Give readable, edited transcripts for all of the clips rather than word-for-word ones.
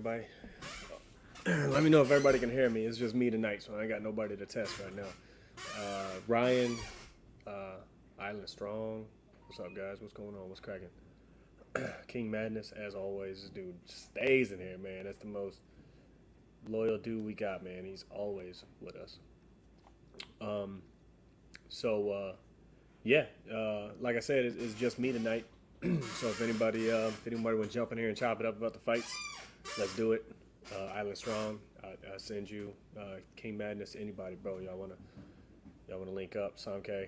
everybody? Let me know if everybody can hear me. It's just me tonight, so I ain't got nobody to test right now. Ryan, Island Strong. What's up, guys? What's going on? What's cracking? King Madness, as always. This dude stays in here, man. That's the most loyal dude we got, man. He's always with us. Like I said, it's just me tonight. So if anybody want to jump in here and chop it up about the fights, let's do it. Island Strong, I send you King Madness. Anybody, bro? Y'all wanna link up? Samke.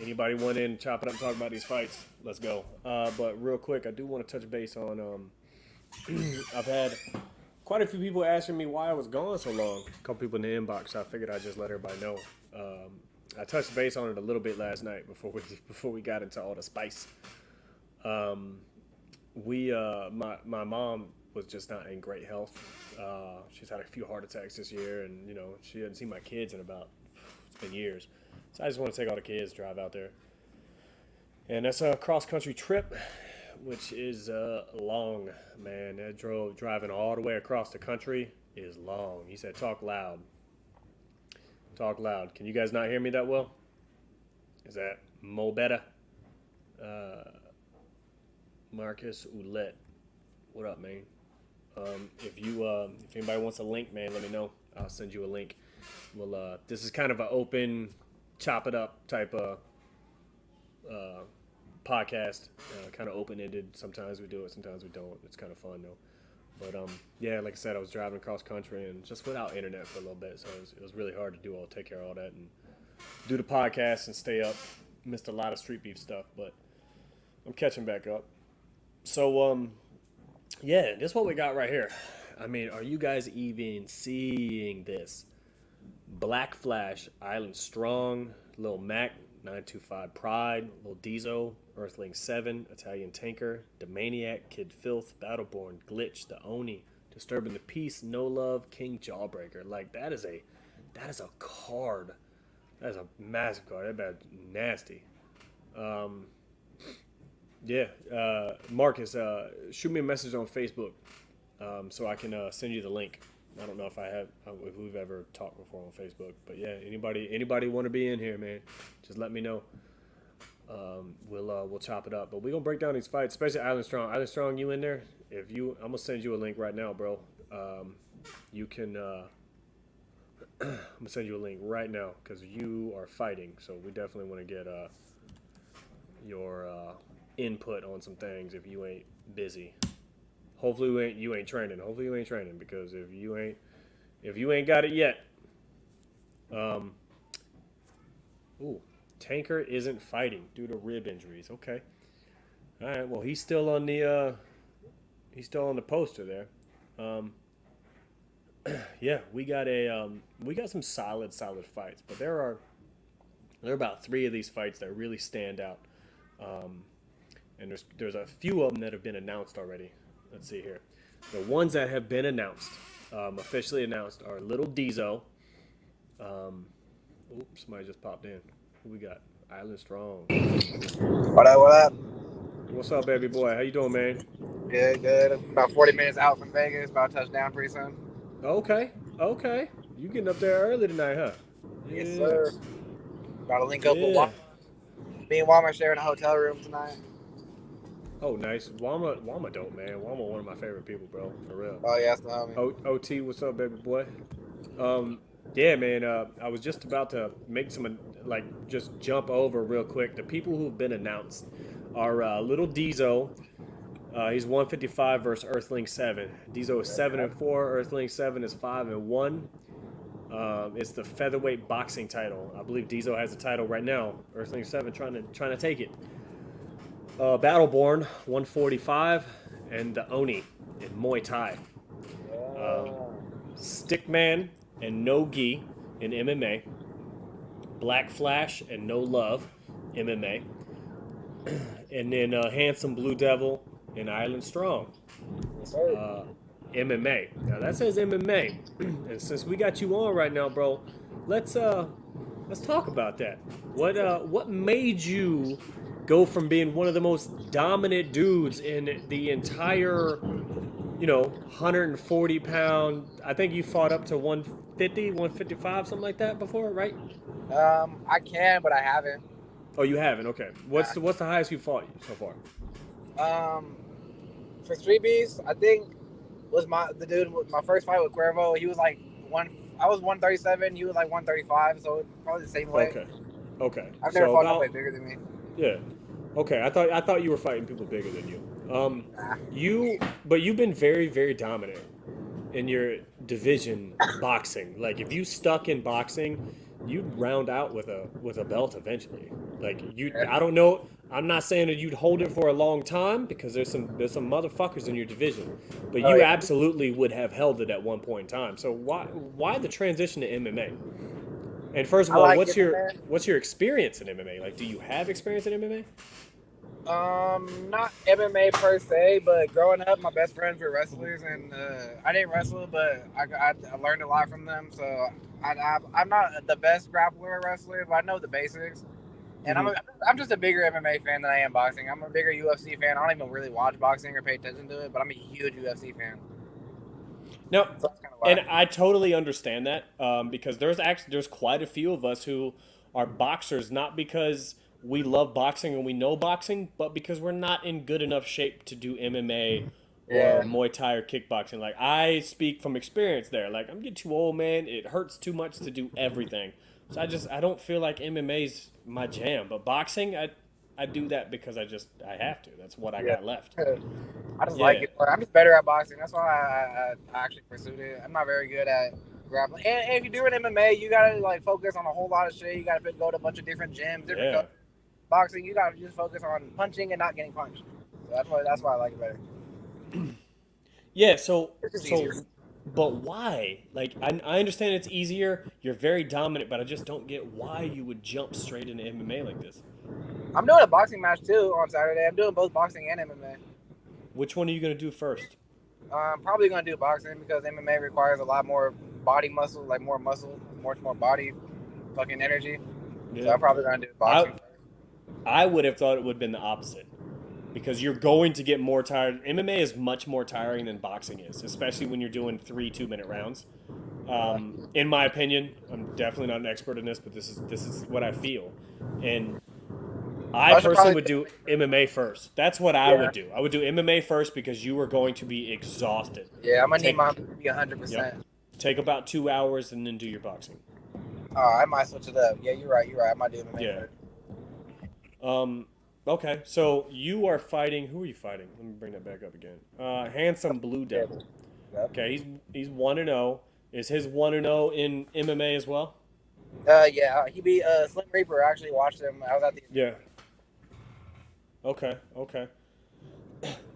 Anybody want in, chop it up, and talk about these fights? Let's go. But real quick, I do want to touch base on. I've had quite a few people asking me why I was gone so long. A couple people in the inbox. So I figured I'd just let everybody know. I touched base on it a little bit last night before we got into all the spice. My mom was just not in great health. She's had a few heart attacks this year, and she hadn't seen my kids in it's been years. So I just want to take all the kids, drive out there, and that's a cross country trip, which is long, man. Driving all the way across the country is long. He said, "Talk loud." Talk loud. Can you guys not hear me that well? Is that mo better? Marcus Ouellette. What up, man? If anybody wants a link, man, let me know. I'll send you a link. Well, this is kind of an open, chop it up type of podcast. Kind of open-ended. Sometimes we do it, sometimes we don't. It's kind of fun, though. But, like I said, I was driving across country and just without internet for a little bit, so it was really hard to take care of all that and do the podcast and stay up. Missed a lot of Street Beef stuff, but I'm catching back up. So, this is what we got right here. I mean, are you guys even seeing this? Black Flash, Island Strong, Lil Mac, 925 Pride, Lil Diesel, Earthling 7, Italian Tanker, The Maniac, Kid Filth, Battleborn, Glitch, The Oni, Disturbing the Peace, No Love, King Jawbreaker. Like, that is a card. That is a massive card. That bad nasty. Marcus, shoot me a message on Facebook so I can send you the link. I don't know if we've ever talked before on Facebook, but yeah, anybody want to be in here, man? Just let me know. We'll chop it up, but we gonna break down these fights, especially Island Strong. Island Strong, you in there? I'm gonna send you a link right now, bro. You can. I'm gonna send you a link right now because you are fighting, so we definitely want to get your input on some things if you ain't busy. Hopefully you ain't training. Hopefully you ain't training, because if you ain't got it yet. Tanker isn't fighting due to rib injuries. Okay. All right. Well, he's still on the poster there. We got some solid fights, but there are about 3 of these fights that really stand out. And there's a few of them that have been announced already. Let's see here. The ones that have been announced, officially announced, are Little Diesel. Somebody just popped in. Who we got? Island Strong. What up? What's up, baby boy? How you doing, man? Good. About 40 minutes out from Vegas. About to touch down pretty soon. Okay. You getting up there early tonight, huh? Yes, sir. About to link up with Walmart. Me and Walmart sharing a hotel room tonight. Oh, nice. Wama dope, man. Wama one of my favorite people, bro. For real. Oh, yeah, that's the homie. OT, what's up, baby boy? Man. I was just about to make just jump over real quick. The people who've been announced are Little Diesel. He's 155 versus Earthling 7. Diesel is 7-4. Earthling 7 is 5-1. It's the featherweight boxing title. I believe Diesel has the title right now. Earthling 7 trying to take it. Battleborn 145 and the Oni in Muay Thai. Stickman and No Gi in MMA. Black Flash and No Love MMA. And then Handsome Blue Devil and Island Strong. MMA. Now that says MMA, and since we got you on right now, bro, let's talk about that. What made you go from being one of the most dominant dudes in the entire 140 pound. I think you fought up to 150, 155, something like that before, right? I can, but I haven't. Oh, you haven't. Okay. What's the highest you fought so far? Um, for Street Beefs, I think was the dude with my first fight with Cuervo. He was like one. I was 137. He was like 135. So probably the same weight. Okay. Okay. I've never So fought about nobody bigger than me. yeah. Okay. I thought you were fighting people bigger than you. Nah. But you've been very very dominant in your division boxing. Like if you stuck in boxing, you'd round out with a belt eventually. Like Yeah. I don't know. I'm not saying that you'd hold it for a long time because there's some motherfuckers in your division, but Oh you yeah. absolutely would have held it at one point in time. So why the transition to MMA? And first of I all, like what's it, your man. what's your experience in MMA? Like, do you have experience in MMA? Not MMA per se, but growing up, my best friends were wrestlers, and I didn't wrestle, but I learned a lot from them. So I'm not the best grappler or wrestler, but I know the basics. And Mm-hmm. I'm just a bigger MMA fan than I am boxing. I'm a bigger UFC fan. I don't even really watch boxing or pay attention to it, but I'm a huge UFC fan. No, So that's kind of and why. I totally understand that because there's quite a few of us who are boxers, not because we love boxing and we know boxing, but because we're not in good enough shape to do MMA or Yeah. Muay Thai or kickboxing. Like I speak from experience there. Like I'm getting too old, man. It hurts too much to do everything. So I don't feel like MMA's my jam, but boxing I do that because I have to. That's what I Yeah. got left. I just like Yeah. it. I'm just better at boxing. That's why I actually pursued it. I'm not very good at grappling. And if you're doing MMA, you gotta like focus on a whole lot of shit. You gotta go to a bunch of different gyms, different Yeah. coaches. Boxing, you gotta just focus on punching and not getting punched. So that's why I like it better. Yeah, so It's just easier. so but why? Like I understand it's easier, you're very dominant, but I just don't get why you would jump straight into MMA like this. I'm doing a boxing match too on Saturday. I'm doing both boxing and MMA. Which one are you gonna do first? I'm probably gonna do boxing because MMA requires a lot more body muscle, like more muscle, more body, fucking energy. So Yeah. I'm probably gonna do I boxing first. I would have thought it would have been the opposite. Because you're going to get more tired. MMA is much more tiring than boxing is, especially when you're doing 3 2-minute rounds. Uh, In my opinion, I'm definitely not an expert in this, but this is what I feel. And I I should personally probably, would do MMA first. That's what I yeah, would do. I would do MMA first because you are going to be exhausted. yeah. I'm gonna need Take mine to be Yep. 100%. Take about 2 hours and then do your boxing. I might switch it up. Yeah, you're right. You're right. I might do MMA Yeah. first. Um. Okay. So you are fighting. Who are you fighting? Let me bring that back up again. Handsome Blue Yeah. Devil. Yep. Okay. He's 1-0. Is his 1-0 in MMA as well? Yeah. He beat Slim Reaper. I actually watched him. I was at the. Yeah. Okay. Okay.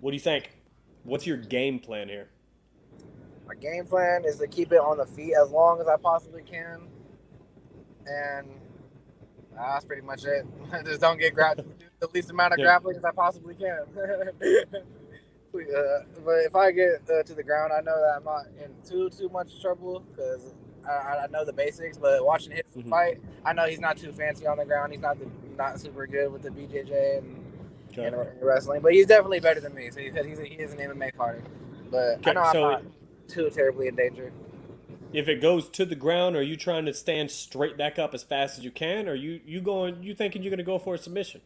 What do you think? What's your game plan here? My game plan is to keep it on the feet as long as I possibly can, and that's pretty much it. Just don't get do the least amount of Yeah. grappling as I possibly can. But if I get to the ground, I know that I'm not in too much trouble because I know the basics. But watching his Mhm. fight, I know he's not too fancy on the ground. He's not super good with the BJJ Okay. and wrestling, but he's definitely better than me. So he is an MMA fighter. But I Okay. know I'm So not too terribly in danger. if it goes to the ground, are you trying to stand straight back up as fast as you can, or you thinking you're gonna go for a submission?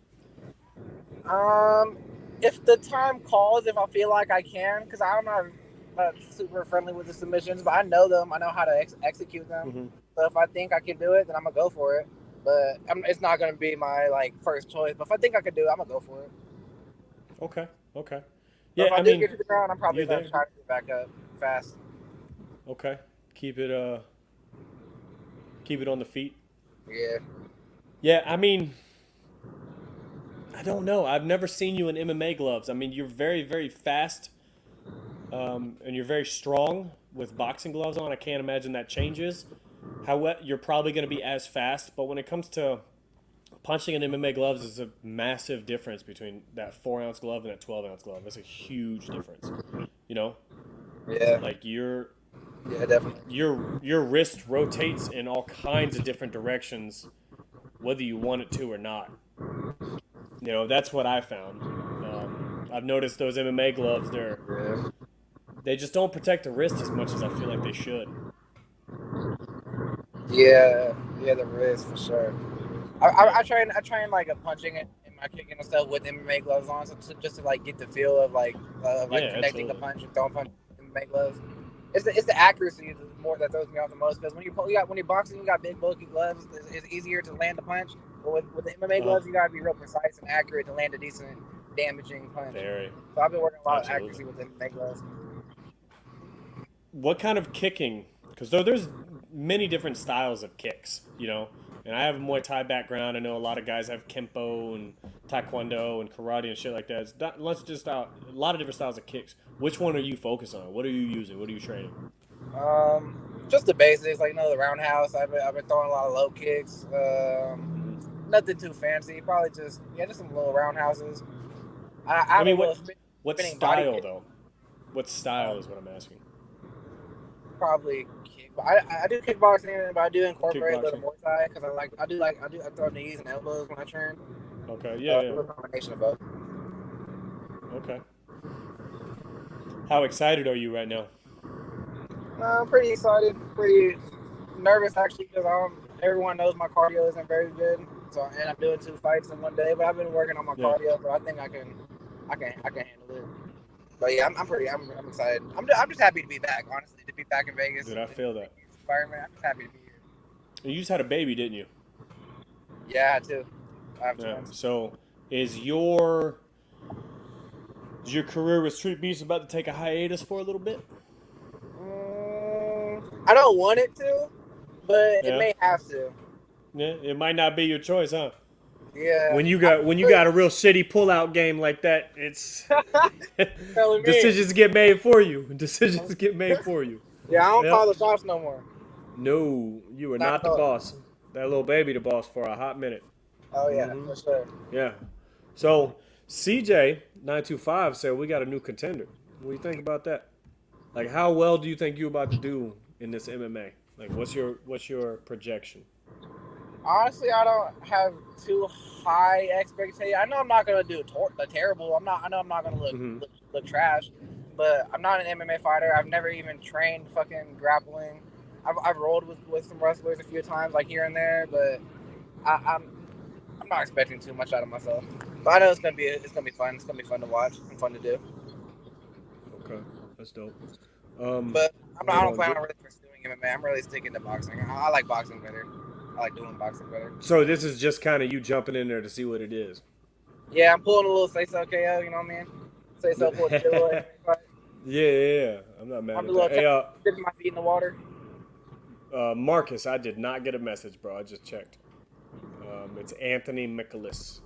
Um, if the time calls, if I feel like I can, because I'm not super friendly with the submissions, but I know them. I know how to execute them. Hmm. So if I think I can do it, then I'm gonna go for it. But it's not gonna be my like first choice. But if I think I can do it, I'm gonna go for it. Okay. Okay. But Yeah. if I I do mean, get to the ground, I'm probably you're gonna there. try to get back up fast. Okay. Keep it on the feet. Yeah. Yeah. I mean, I don't know. I've never seen you in MMA gloves. I mean, you're very, very fast, and you're very strong with boxing gloves on. I can't imagine that changes. However, you're probably going to be as fast, but when it comes to punching in MMA gloves, is a massive difference between that 4 ounce glove and that 12 ounce glove. That's a huge difference. You know, Yeah. like Yeah. Definitely. your wrist rotates in all kinds of different directions, whether you want it to or not. That's what I found. I've noticed those MMA gloves. They're Yeah. They just don't protect the wrist as much as I feel like they should. Yeah, the wrist for sure. I train like a punching and my kicking and stuff with MMA gloves on, so just to like get the feel of like Yeah, connecting absolutely. a punch and throwing punch with MMA gloves. It's the accuracy more that throws me off the most, because when you're boxing, you got big bulky gloves. It's easier to land a punch, but with the MMA gloves, you got to be real precise and accurate to land a decent damaging punch. Very. So I've been working a lot Absolutely. of accuracy with the MMA gloves. What kind of kicking? Because there's many different styles of kicks, you know. And I have a Muay Thai background. I know a lot of guys have Kempo and Taekwondo and karate and shit like that. It's not, let's just a lot of different styles of kicks. Which one are you focused on? What are you using? What are you training? Just the basics, like the roundhouse. I've been throwing a lot of low kicks. Nothing too fancy. Probably just some little roundhouses. I mean, what spinning style body though? What style is what I'm asking. probably kick. I do kickboxing, but I do incorporate a little Kickboxing. Muay Thai because I throw knees and elbows when I train. Okay, A yeah. little combination of both. Okay. How excited are you right now? I'm pretty excited, pretty nervous actually, because everyone knows my cardio isn't very good. So, and I'm doing 2 fights in one day, but I've been working on my Yeah. cardio, so I think I can handle it. But yeah, I'm excited. I'm just happy to be back, honestly, to be back in Vegas. Dude, I feel that. Environment. I'm just happy to be here. You just had a baby, didn't you? Yeah, I had to. I have Yeah. twins. So is your career with Streetbeefs about to take a hiatus for a little bit? I don't want it to, but it Yeah. may have to. Yeah. It might not be your choice, huh? Yeah. When you got a real shitty pullout game like that, it's Telling me. decisions get made for you. Decisions get made for you. Yeah, I don't Yep. call the shots no more. No, you are Not not the at all. boss. That little baby the boss for a hot minute. Oh yeah, for sure. Yeah. So CJ925 said we got a new contender. What do you think about that? Like, how well do you think you're about to do in this MMA? Like, what's your projection? Honestly, I don't have too high expectations. I know I'm not gonna do terrible. I know I'm not gonna look trash, but I'm not an MMA fighter. I've never even trained fucking grappling. I've rolled with some wrestlers a few times, like here and there, but I'm not expecting too much out of myself. But I know it's gonna be fun. It's gonna be fun to watch and fun to do. Okay, that's dope. But I don't plan on really pursuing MMA. I'm really sticking to boxing. I like boxing better. I like doing boxing better. So this is just kind of you jumping in there to see what it is. Yeah, I'm pulling a little say-so KO, you know what I mean? Say-so pull the shit. Yeah. I'm not mad I'm at that. Hey, dipping my feet in the water. Marcus, I did not get a message, bro. I just checked. It's Anthony Michaelis.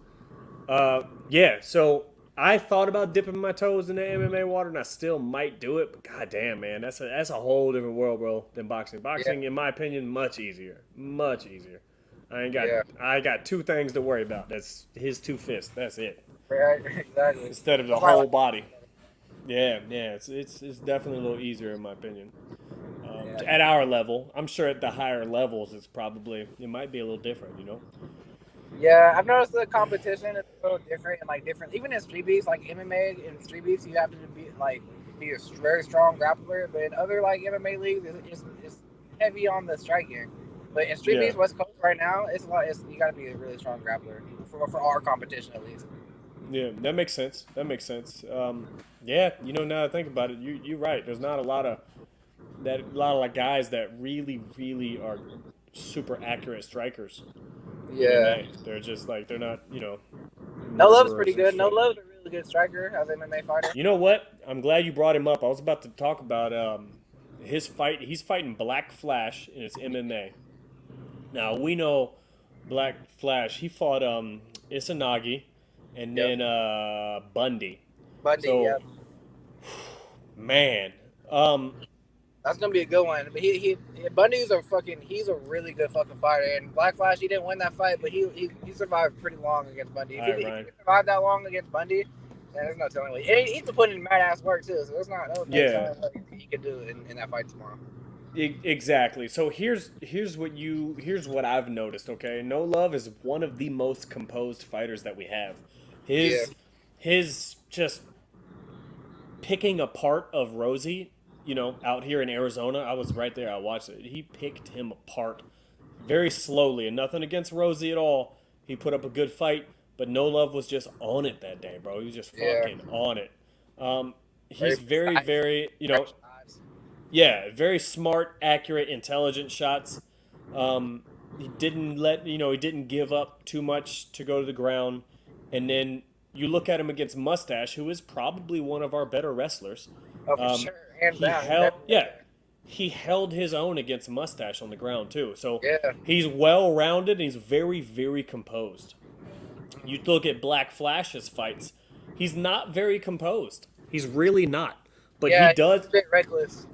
Yeah, so I thought about dipping my toes in the MMA water, and I still might do it. But goddamn, man, that's a whole different world, bro, than boxing. Boxing, in my opinion, much easier. Much easier. I got 2 things to worry about. That's his 2 fists. That's it. Right, exactly. Instead of the whole body. Yeah, it's definitely a little easier in my opinion. At our level, I'm sure at the higher levels, it might be a little different, you know. Yeah, I've noticed the competition is a little different and different. Even in street beefs, like MMA and street beefs, you have to be a very strong grappler. But in other MMA leagues, it's heavy on the striking. But in street beefs West Coast right now, you got to be a really strong grappler for our competition at least. Yeah, that makes sense. Yeah, now I think about it, you're right. There's not a lot of guys that really are super accurate strikers. Yeah, they're just they're not. No Love's pretty good. No Love's a really good striker as an MMA fighter. You know what? I'm glad you brought him up. I was about to talk about his fight. He's fighting Black Flash in his MMA. Now we know Black Flash. He fought Isanagi, and then Bundy. Yeah. Man, that's gonna be a good one. But Bundy's he's a really good fucking fighter. And Black Flash, he didn't win that fight, but he survived pretty long against Bundy. If he survived that long against Bundy, then there's no telling. And he's been putting in mad ass work too. So there's no telling what he could do in that fight tomorrow. Exactly. So here's what I've noticed. Okay, No Love is one of the most composed fighters that we have. His just picking apart of Rosie, out here in Arizona. I was right there. I watched it. He picked him apart very slowly, and nothing against Rosie at all. He put up a good fight, but No Love was just on it that day, bro. He was just Yeah. fucking on it. He's Very very, precise. very, Correct shots. yeah, very smart, accurate, intelligent shots. He didn't he didn't give up too much to go to the ground. And then you look at him against Mustache, who is probably one of our better wrestlers. Oh, for Um, sure. Hands he down. He's held, definitely up yeah, there. he held his own against Mustache on the ground too. So Yeah. he's well rounded and he's very, very composed. You look at Black Flash's fights, he's not very composed. He's really not. But he Yeah, he's does. a bit reckless.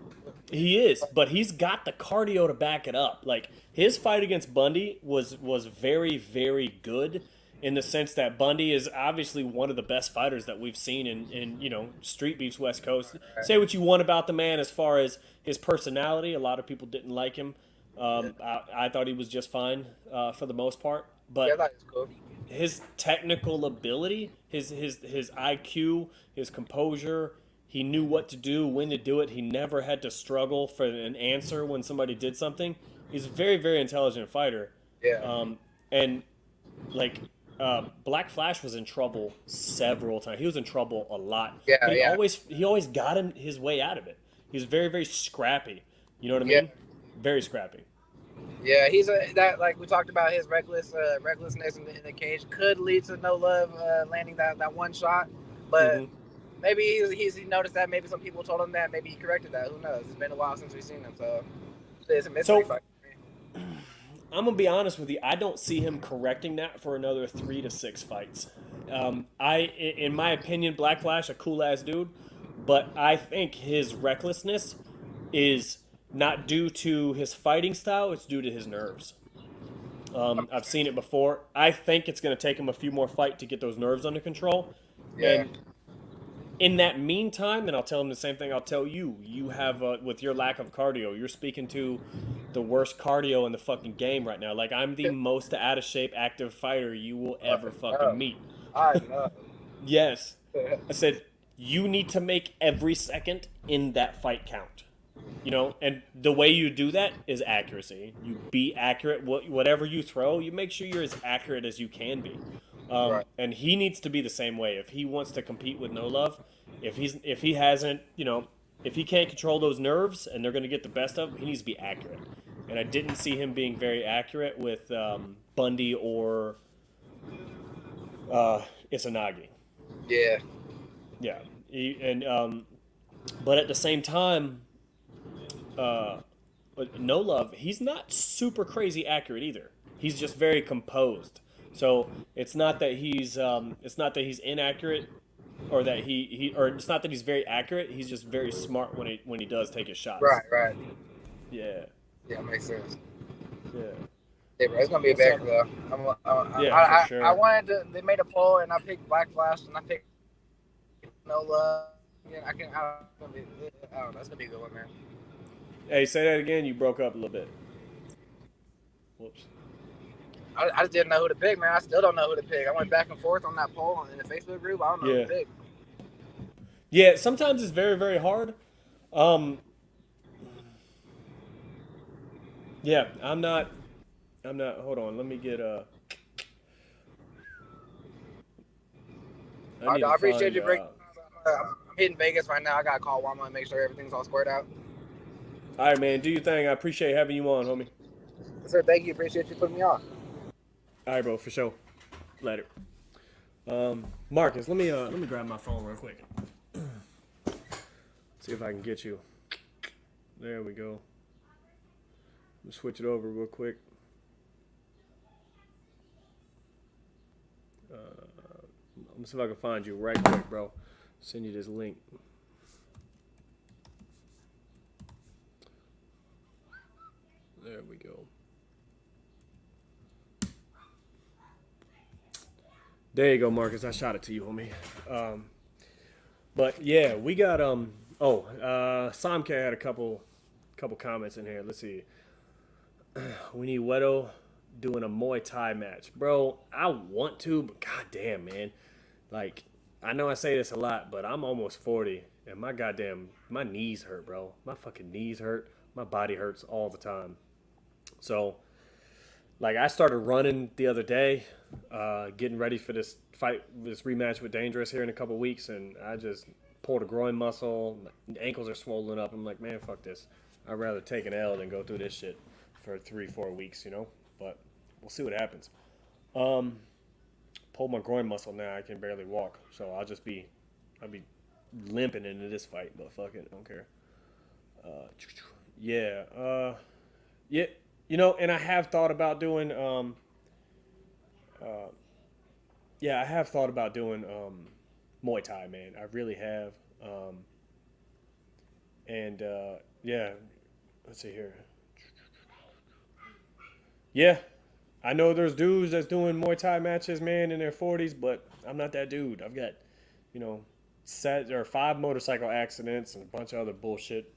He is, but he's got the cardio to back it up. Like his fight against Bundy was very, very good in the sense that Bundy is obviously one of the best fighters that we've seen in Street Beefs West Coast. Say what you want about the man as far as his personality. A lot of people didn't like him. I thought he was just fine for the most part, Yeah, I but thought it was cool. his technical ability, his IQ, his composure, he knew what to do, when to do it. He never had to struggle for an answer when somebody did something. He's a very, very intelligent fighter. Yeah. And like Black Flash was in trouble several times. He was in trouble a lot. Yeah, But he yeah. always got his way out of it. He was very, very scrappy. You know what I Yeah. mean? Very scrappy. Yeah, that like we talked about his recklessness in the cage could lead to No Love landing that one shot, but hmm maybe he noticed that. Maybe some people told him that. Maybe he corrected that. Who knows? It's been a while since we've seen him, so it's a mystery So fight. I'm gonna be honest with you. I don't see him correcting that for another 3 to 6 fights. In my opinion, Black Flash, a cool ass dude, but I think his recklessness is not due to his fighting style. It's due to his nerves. I've seen it before. I think it's gonna take him a few more fights to get those nerves under control. Yeah, And in that meantime, and I'll tell him the same thing I'll tell you. You have with your lack of cardio, you're speaking to the worst cardio in the fucking game right now. Like I'm the most out of shape active fighter you will ever fucking meet. I know. Yes, I said you need to make every second in that fight count. And the way you do that is accuracy. You be accurate. Whatever you throw, you make sure you're as accurate as you can be. Right. And he needs to be the same way. If he wants to compete with No Love, if he hasn't, if he can't control those nerves and they're going to get the best of him, he needs to be accurate. And I didn't see him being very accurate with Bundy or Isanagi. Yeah, Yeah, but at the same time, No Love, he's not super crazy accurate either. He's just very composed. So it's not that he's inaccurate, or that or it's not that he's very accurate. He's just very smart when he does take his shots. right. Yeah, Yeah, makes sense. yeah, Yeah, bro, it's gonna be a What's up? banger though. yeah, for sure. I wanted to. They made a poll and I picked Black Flash and I picked No Love. Yeah, I don't know. That's gonna be a good one, man. Hey, say that again. You broke up a little bit. Whoops. I just didn't know who to pick, man. I still don't know who to pick. I went back and forth on that poll in the Facebook group. I don't know who Yeah. to pick. Yeah, sometimes it's very, very hard. Yeah, I'm not. Hold on. Let me get I need I to appreciate find. you breaking. I'm hitting Vegas right now. I gotta call Walmart and make sure everything's all squared out. All right, man. Do your thing. I appreciate having you on, homie. Sir, thank you. Appreciate you putting me on. All right, bro. For sure. Later. Marcus, let me grab my phone real quick. See if I can get you. There we go. Let me switch it over real quick. Let me see if I can find you right quick, bro. Send you this link. There we go. There you go, Marcus. I shot it to you, homie. But yeah, we got Samke had a couple comments in here. Let's see. We need Wero doing a Muay Thai match, bro. I want to, but goddamn, man. Like, I know I say this a lot, but I'm almost 40, and my knees hurt, bro. My fucking knees hurt. My body hurts all the time. So, like, I started running the other day, getting ready for this fight, this rematch with Dangerous here in a couple weeks, and I just pulled a groin muscle. My ankles are swollen up. I'm like, man, fuck this. I'd rather take an L than go through this shit for 3-4 weeks, you know. But we'll see what happens. Pulled my groin muscle now. I can barely walk, so I'll be limping into this fight. But fuck it, I don't care. Yeah, yeah. You know, and I have thought about doing yeah, I have thought about doing Muay Thai, man. I really have. And yeah, let's see here. Yeah, I know there's dudes that's doing Muay Thai matches, man, in their 40s, but I'm not that dude. I've got, you know, or 5 motorcycle accidents and a bunch of other bullshit.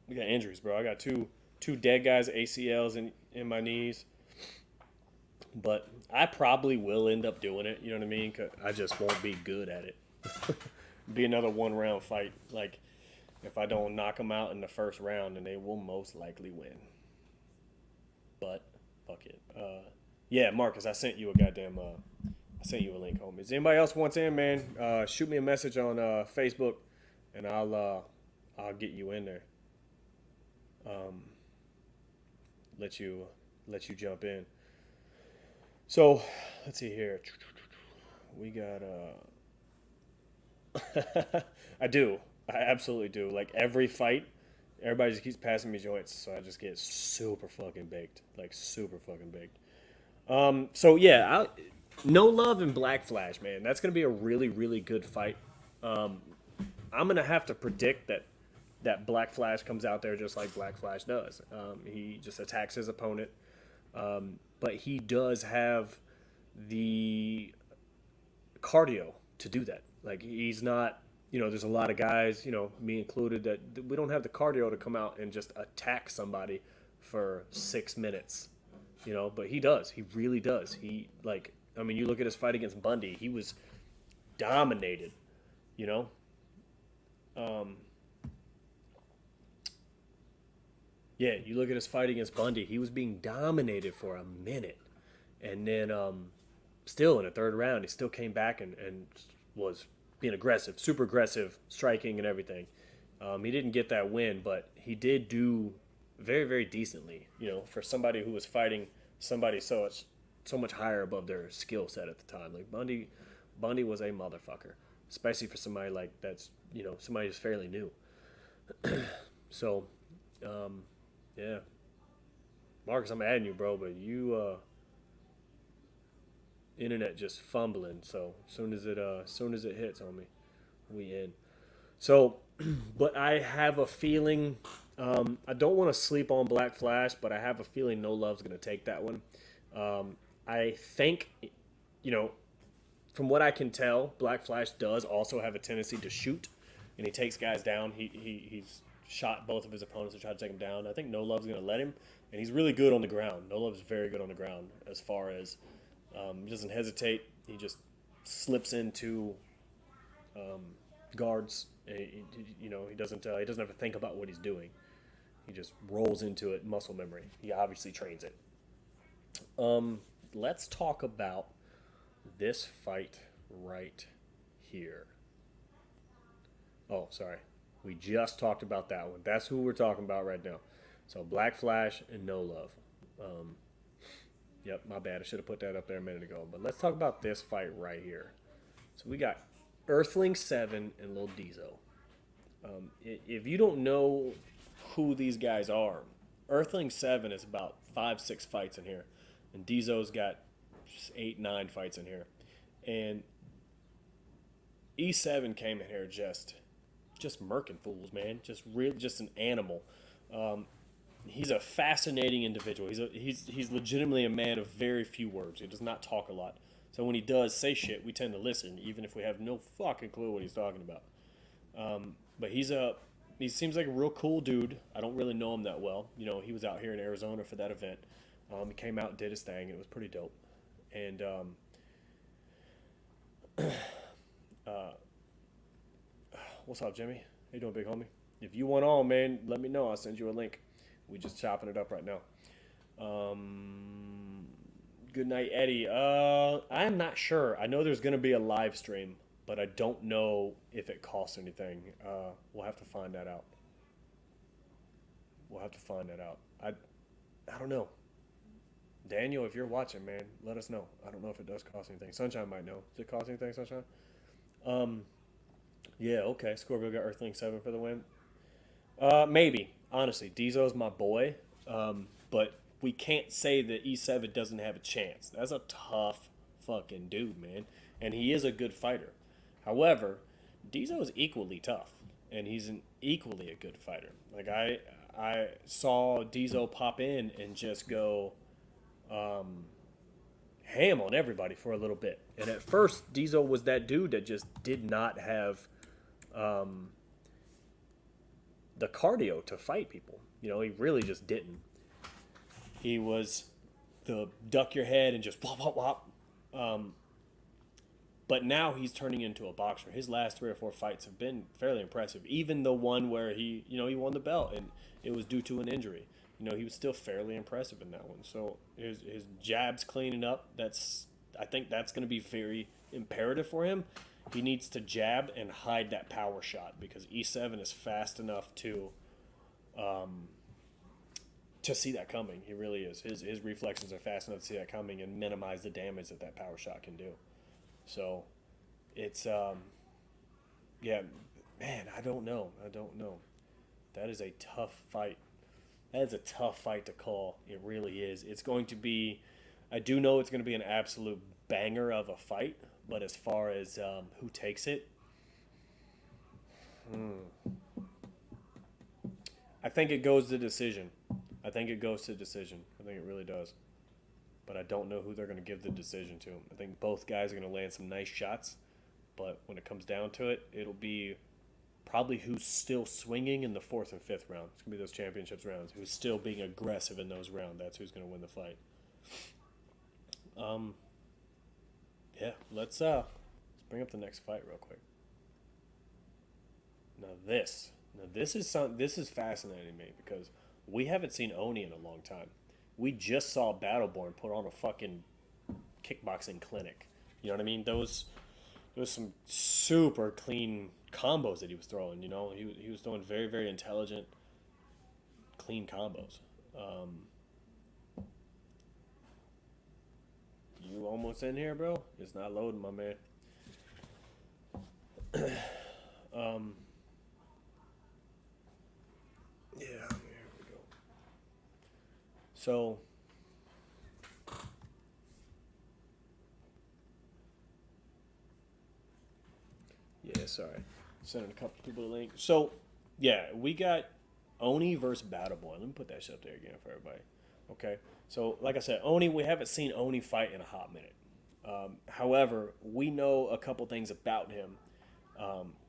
We got injuries, bro. I got two dead guys ACLs in my knees. But I probably will end up doing it. You know what I mean? 'Cause I just won't be good at it. Be another 1-round fight. Like, if I don't knock them out in the first round, then they will most likely win. But fuck it. Yeah, Marcus, I sent you a goddamn. I sent you a link, homies. Anybody else wants in, man? Shoot me a message on Facebook, and I'll get you in there. Let you jump in. So let's see here. We got I do. I absolutely do. Like every fight, everybody just keeps passing me joints, so I just get super fucking baked. Like super fucking baked. So yeah, No Love and Black Flash, man. That's gonna be a really, really good fight. I'm gonna have to predict that Black Flash comes out there just like Black Flash does. He just attacks his opponent. But he does have the cardio to do that. Like he's not, you know, there's a lot of guys, you know, me included, that we don't have the cardio to come out and just attack somebody for 6 minutes, you know, but he does. He really does. He, like, I mean, you look at his fight against Bundy, he was dominated, you know. Yeah, you look at his fight against Bundy, he was being dominated for a minute. And then still in the third round, he still came back and was being aggressive, super aggressive, striking and everything. He didn't get that win, but he did do very, very decently, you know, for somebody who was fighting somebody so much higher above their skill set at the time. Like Bundy was a motherfucker, especially for somebody like that's, you know, somebody who's fairly new. So, yeah, Marcus, I'm adding you, bro, but you internet just fumbling. So soon as it hits on me, we in. So, but I have a feeling. I don't want to sleep on Black Flash, but I have a feeling No Love's gonna take that one. I think, you know, from what I can tell, Black Flash does also have a tendency to shoot, and he takes guys down. He's shot both of his opponents to try to take him down. I think No Love's going to let him, and he's really good on the ground. No Love's very good on the ground as far as he doesn't hesitate. He just slips into guards. You know, he doesn't have to think about what he's doing. He just rolls into it, muscle memory. He obviously trains it. Let's talk about this fight right here. Oh, sorry. We just talked about that one. That's who we're talking about right now. So Black Flash and No Love. Yep, my bad. I should have put that up there a minute ago. But let's talk about this fight right here. So we got Earthling 7 and Lil Diesel. If you don't know who these guys are, Earthling 7 is about 5-6 fights in here. And Diesel's got 8-9 fights in here. And E7 came in here just murking fools, man. Just an animal. He's a fascinating individual. He's legitimately a man of very few words. He does not talk a lot. So when he does say shit, we tend to listen, even if we have no fucking clue what he's talking about. But he seems like a real cool dude. I don't really know him that well. You know, he was out here in Arizona for that event. He came out and did his thing, and it was pretty dope. And what's up, Jimmy? How you doing, big homie? If you want on, man, let me know. I'll send you a link. We just chopping it up right now. Good night, Eddie. I'm not sure. I know there's gonna be a live stream, but I don't know if it costs anything. We'll have to find that out. We'll have to find that out. I don't know. Daniel, if you're watching, man, let us know. I don't know if it does cost anything. Sunshine might know. Does it cost anything, Sunshine? Um, yeah, okay. Scorpio got Earthling 7 for the win. Maybe. Honestly, Diesel's my boy. But we can't say that E7 doesn't have a chance. That's a tough fucking dude, man. And he is a good fighter. However, Diesel is equally tough. And he's an equally a good fighter. Like I saw Diesel pop in and just go ham on everybody for a little bit. And at first, Diesel was that dude that just did not have the cardio to fight people. He really just didn't. He was the duck your head and just whop, whop, whop. But now he's turning into a boxer. His last 3 or 4 fights have been fairly impressive. Even the one where he won the belt and it was due to an injury. He was still fairly impressive in that one. So his jabs cleaning up. I think that's going to be very imperative for him. He needs to jab and hide that power shot because E7 is fast enough to see that coming. He really is. His reflexes are fast enough to see that coming and minimize the damage that power shot can do. So it's yeah, man, I don't know. That is a tough fight. That is a tough fight to call. It really is. It's going to be. I do know it's going to be an absolute banger of a fight. But as far as who takes it, I think it goes to decision. I think it really does. But I don't know who they're going to give the decision to. I think both guys are going to land some nice shots. But when it comes down to it, it'll be probably who's still swinging in the 4th and 5th round. It's going to be those championships rounds. Who's still being aggressive in those rounds. That's who's going to win the fight. Yeah, let's bring up the next fight real quick. This is fascinating to me because we haven't seen Oni in a long time. We just saw Battleborn put on a fucking kickboxing clinic. You know what I mean? Those some super clean combos that he was throwing. He was throwing very, very intelligent, clean combos. You almost in here, bro? It's not loading, my man. Yeah, here we go. So, yeah, sorry. Sending a couple people the link. So, yeah, we got Oni versus Battleborn. Let me put that shit up there again for everybody. Okay. So, like I said, Oni, we haven't seen Oni fight in a hot minute. However, we know a couple things about him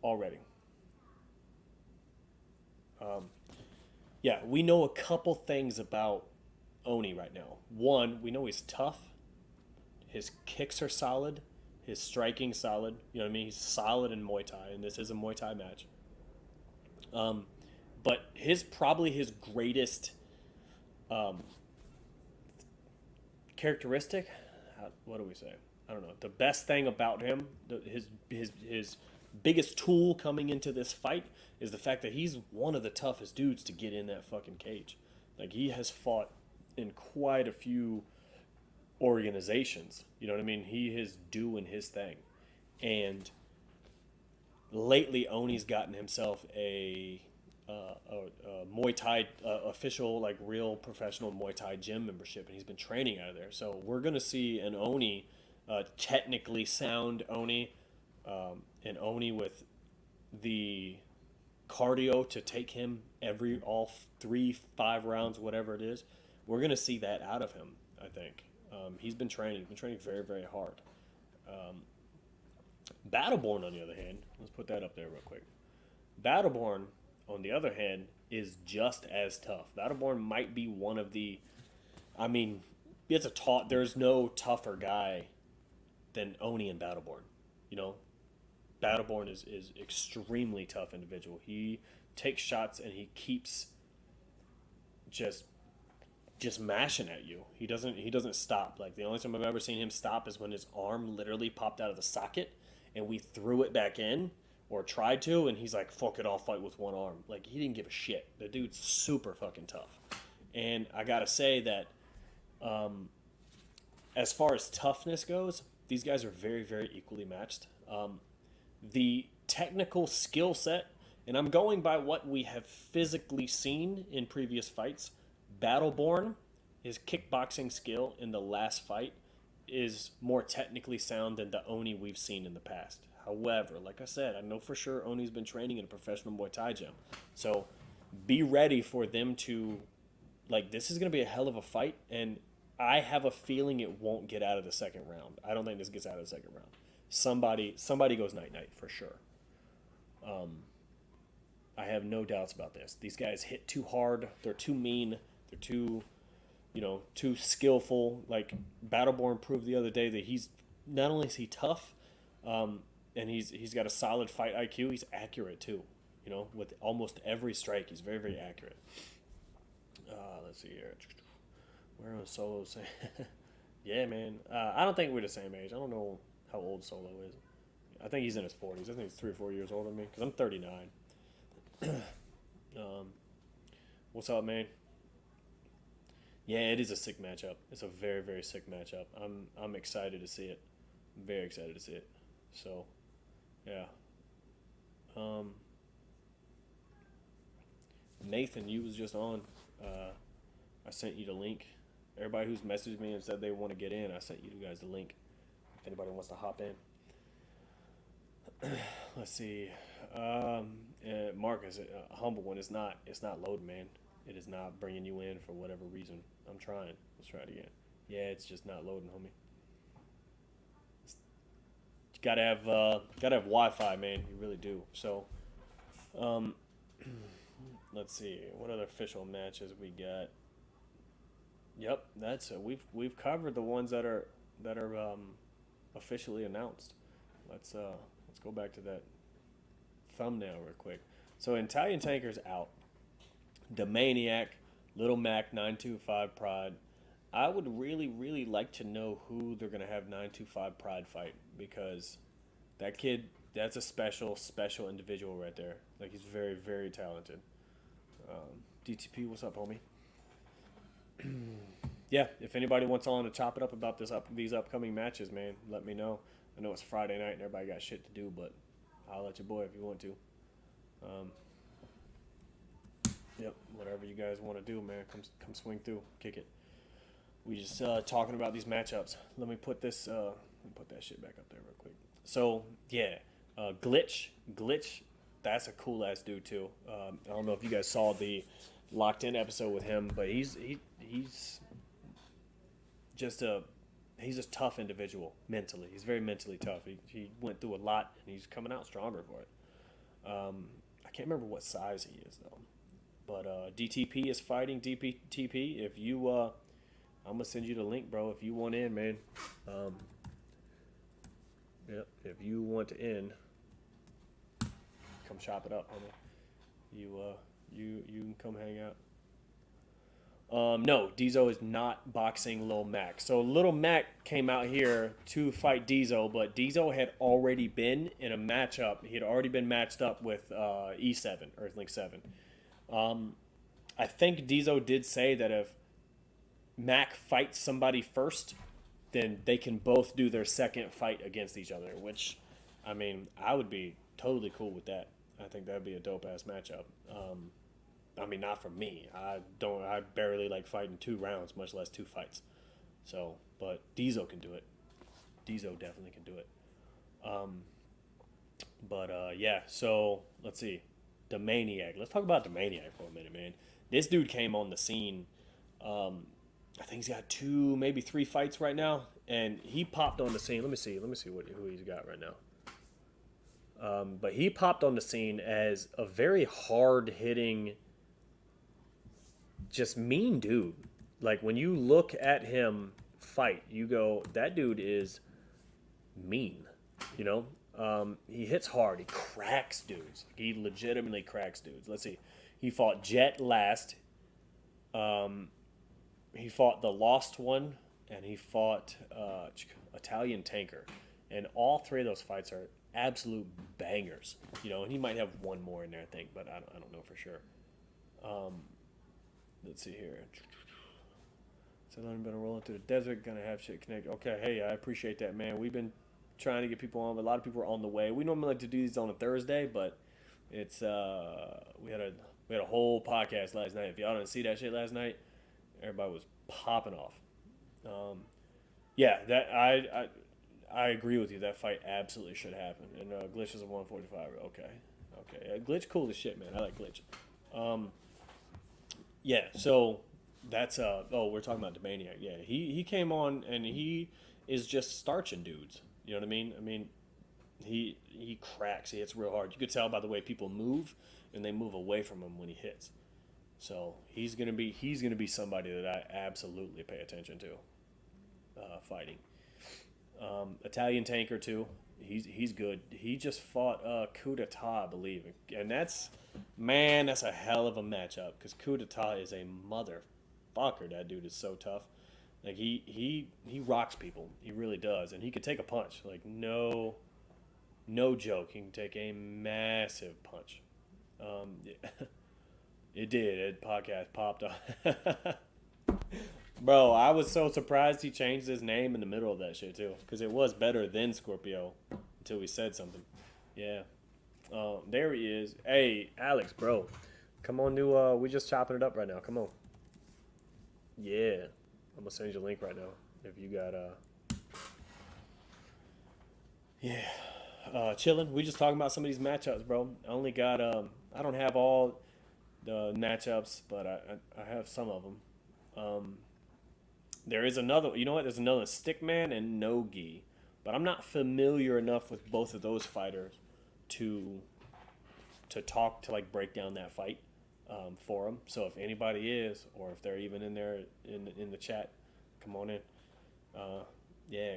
already. Yeah, we know a couple things about Oni right now. One, we know he's tough. His kicks are solid. His striking solid. You know what I mean? He's solid in Muay Thai, and this is a Muay Thai match. But probably his greatest characteristic, what do we say? I don't know. The best thing about him, his biggest tool coming into this fight is the fact that he's one of the toughest dudes to get in that fucking cage. Like, he has fought in quite a few organizations. You know what I mean? He is doing his thing. And lately, Oni's gotten himself a Muay Thai official, like real professional Muay Thai gym membership, and he's been training out of there. So we're gonna see an Oni, technically sound Oni, an Oni with the cardio to take him all 3-5 rounds, whatever it is. We're gonna see that out of him. I think he's been training very, very hard. Battleborn, on the other hand, let's put that up there real quick. Battleborn, on the other hand, is just as tough. Battleborn might be one of the, there's no tougher guy than Oni and Battleborn. Battleborn is extremely tough individual. He takes shots and he keeps just mashing at you. He doesn't stop. Like the only time I've ever seen him stop is when his arm literally popped out of the socket and we threw it back in or tried to, and he's like, fuck it, I'll fight with one arm. Like, he didn't give a shit. The dude's super fucking tough. And I gotta say that as far as toughness goes, these guys are very, very equally matched. The technical skill set, and I'm going by what we have physically seen in previous fights, Battleborn, his kickboxing skill in the last fight is more technically sound than the Oni we've seen in the past. However, like I said, I know for sure Oni's been training in a professional Muay Thai gym. So be ready for them to, like, this is going to be a hell of a fight, and I have a feeling it won't get out of the second round. I don't think this gets out of the second round. Somebody goes night-night for sure. I have no doubts about this. These guys hit too hard. They're too mean. They're too, too skillful. Like Battleborn proved the other day that he's not only is he tough, and he's got a solid fight IQ. He's accurate too. With almost every strike, he's very, very accurate. Let's see here. Wero Solo saying, yeah, man. I don't think we're the same age. I don't know how old Solo is. I think he's in his 40s. I think he's 3 or 4 years older than me because I'm 39. What's up, man? Yeah, it is a sick matchup. It's a very, very sick matchup. I'm excited to see it. I'm very excited to see it. So, yeah. Nathan, you was just on. I sent you the link. Everybody who's messaged me and said they want to get in, I sent you guys the link. If anybody wants to hop in. Let's see. Marcus, a humble one. It's not loading, man. It is not bringing you in for whatever reason. I'm trying. Let's try it again. Yeah, it's just not loading, homie. You gotta have Wi-Fi, man. You really do. So, let's see. What other official matches we got? Yep, that's it. We've covered the ones that are officially announced. Let's go back to that thumbnail real quick. So Italian Tanker's out. The Maniac, Little Mac, 925 Pride. I would really, really like to know who they're gonna have 925 Pride fight, because that kid, that's a special individual right there. Like, he's very, very talented. DTP, what's up, homie? Yeah, if anybody wants on to chop it up about these upcoming matches, man, let me know. I know it's Friday night and everybody got shit to do, but I'll let your boy if you want to. Yep, whatever you guys want to do, man, come swing through, kick it. We just talking about these matchups. Let me put this. Let me put that shit back up there real quick. So yeah, Glitch, that's a cool ass dude too. I don't know if you guys saw the Locked In episode with him, but he's just a tough individual mentally. He's very mentally tough. He went through a lot and he's coming out stronger for it. I can't remember what size he is though. But DTP is fighting. DTP, if you, I'm gonna send you the link, bro. If you want in, man. Yep. If you want to in, come chop it up, homie. You can come hang out. No, Diesel is not boxing Lil Mac. So Little Mac came out here to fight Diesel, but Diesel had already been in a matchup. He had already been matched up with E7, Earthlink 7. I think Diesel did say that if Mac fights somebody first, then they can both do their second fight against each other, which, I mean, I would be totally cool with that. I think that would be a dope-ass matchup. I mean, not for me. I barely like fighting 2 rounds, much less 2 fights. So, but Diesel can do it. Diesel definitely can do it. Yeah, so let's see. The Maniac. Let's talk about the Maniac for a minute, man. This dude came on the scene. I think he's got 2, maybe 3 fights right now, and he popped on the scene. Let me see who he's got right now. But he popped on the scene as a very hard-hitting, just mean dude. Like, when you look at him fight, you go, that dude is mean, He hits hard. He cracks dudes. He legitimately cracks dudes. Let's see. He fought Jet last. He fought the Lost One, and he fought Italian Tanker. And all three of those fights are absolute bangers. And he might have one more in there, I think, but I don't know for sure. Let's see here. So I've been rolling through the desert, gonna have shit connect. Okay, hey, I appreciate that, man. We've been trying to get people on, but a lot of people are on the way. We normally like to do these on a Thursday, but it's we had a whole podcast last night. If y'all didn't see that shit last night, everybody was popping off. Yeah, that I agree with you. That fight absolutely should happen. And Glitch is a 145. Okay. Glitch cool as shit, man. I like Glitch. Yeah, so that's we're talking about the Maniac. Yeah, he came on and he is just starching dudes. You know what I mean? I mean, he cracks. He hits real hard. You could tell by the way people move, and they move away from him when he hits. So he's gonna be somebody that I absolutely pay attention to. Fighting. Italian Tanker too. He's good. He just fought Coup d'etat, I believe, and that's a hell of a matchup because Coup d'etat is a motherfucker. That dude is so tough. Like he rocks people. He really does, and he could take a punch. Like no joke. He can take a massive punch. It did. Podcast popped up. Bro, I was so surprised he changed his name in the middle of that shit too, because it was better than Scorpio until we said something. Yeah. There he is. Hey, Alex, bro, come on, we just chopping it up right now. Come on. Yeah, I'm gonna send you a link right now if you got Yeah. Chilling. We just talking about some of these matchups, bro. I only got I don't have all the matchups, but I have some of them. There is another, you know what? There's another Stickman and Nogi, but I'm not familiar enough with both of those fighters to talk to like break down that fight for them. So if anybody is, or if they're even in there in the chat, come on in. Yeah,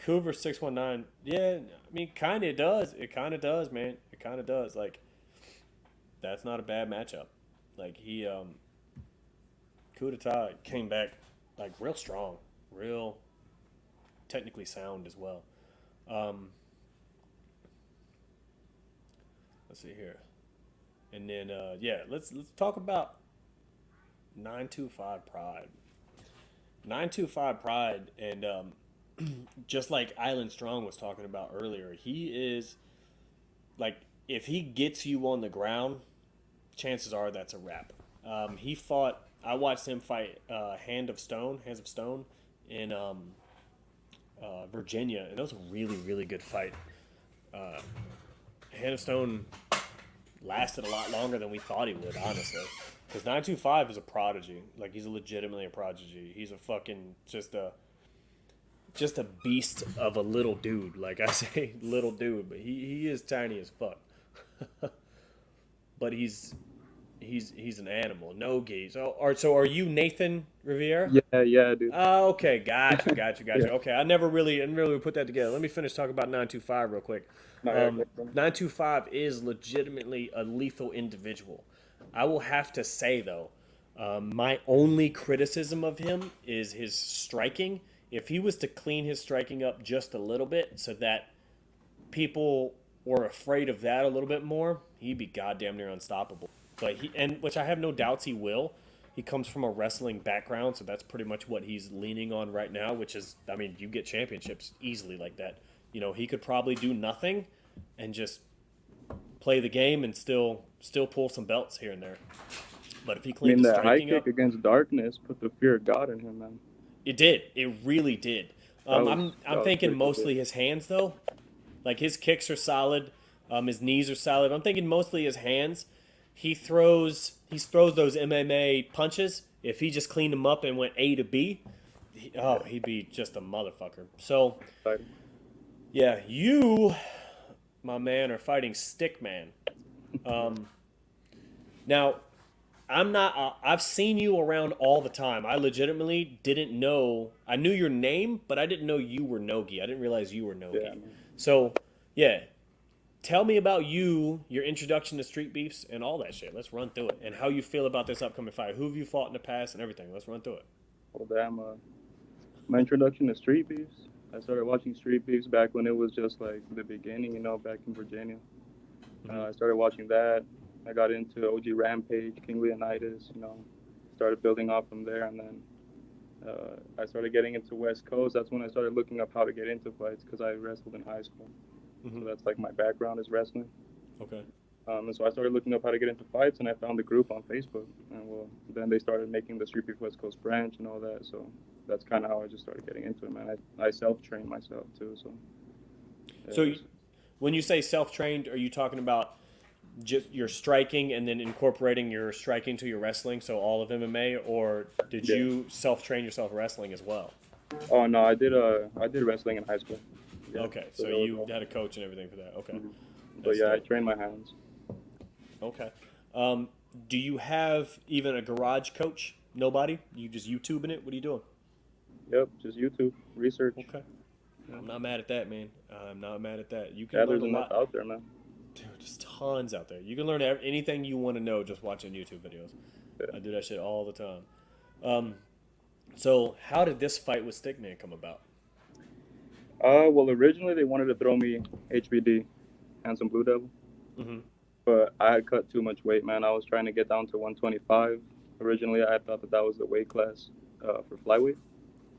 Coover 619. Yeah, I mean, kind of does. It kind of does, man. It kind of does. Like, that's not a bad matchup. Like he Coup d'etat came back like real strong, real technically sound as well. Let's see here, and then let's talk about 925 Pride. 925 Pride, and just like Island Strong was talking about earlier, he is like, if he gets you on the ground, chances are that's a wrap. I watched him fight Hands of Stone in Virginia, and that was a really, really good fight. Hands of Stone lasted a lot longer than we thought he would, honestly. Because 925 is a prodigy. Like, he's legitimately a prodigy. He's a fucking just a beast of a little dude. Like I say, little dude, but he is tiny as fuck. But he's an animal. No geese. So are you Nathan Riviera? Yeah, dude. Oh, okay. Gotcha. Yeah. Okay, I never really put that together. Let me finish talking about 925 real quick. 925 is legitimately a lethal individual. I will have to say, though, my only criticism of him is his striking. If he was to clean his striking up just a little bit so that people were afraid of that a little bit more, he'd be goddamn near unstoppable. But which I have no doubts he will. He comes from a wrestling background, so that's pretty much what he's leaning on right now, which is, I mean, you get championships easily like that. You know, he could probably do nothing and just play the game and still pull some belts here and there. But if he cleans his striking up, high kick against Darkness put the fear of God in him, man. It did. It really did. I'm thinking mostly his hands, though. Like, his kicks are solid. His knees are solid. I'm thinking mostly his hands. He throws those MMA punches. If he just cleaned them up and went A to B, he'd be just a motherfucker. So, yeah, you, my man, are fighting Stickman. Now, I've seen you around all the time. I legitimately didn't know. I knew your name, but I didn't know you were Nogi. I didn't realize you were Nogi. Yeah. So, Yeah. Tell me about you, your introduction to Street Beefs, and all that shit. Let's run through it. And how you feel about this upcoming fight. Who have you fought in the past and everything. Let's run through it. Well, damn. My introduction to Street Beefs. I started watching Street Beefs back when it was just like the beginning, you know, back in Virginia. I started watching that. I got into OG Rampage, King Leonidas, you know, started building off from there. And then I started getting into West Coast. That's when I started looking up how to get into fights because I wrestled in high school. So that's like my background is wrestling. Okay. And so I started looking up how to get into fights, and I found the group on Facebook. And well, then they started making the Streetbeefs Westcoast branch and all that. So that's kind of how I just started getting into it, man. I self-trained myself too. So. Yeah, So when you say self-trained, are you talking about just your striking and then incorporating your striking to your wrestling, so all of MMA, or did you self-train yourself wrestling as well? Oh no, I did wrestling in high school. Yeah, Okay, so you had a coach and everything for that. Okay. But yeah, I trained my hands. Okay. Do you have even a garage coach? Nobody? You just YouTubing it? What are you doing? Yep, just YouTube research. Okay. I'm not mad at that, man. I'm not mad at that. You can Yeah, learn there's a lot enough out there, man. Dude, just tons out there. You can learn anything you want to know just watching YouTube videos. Yeah. I do that shit all the time. So how did this fight with Stickman come about? Well, originally they wanted to throw me HBD, Handsome Blue Devil. But I had cut too much weight, man. I was trying to get down to 125. Originally, I thought that was the weight class for flyweight.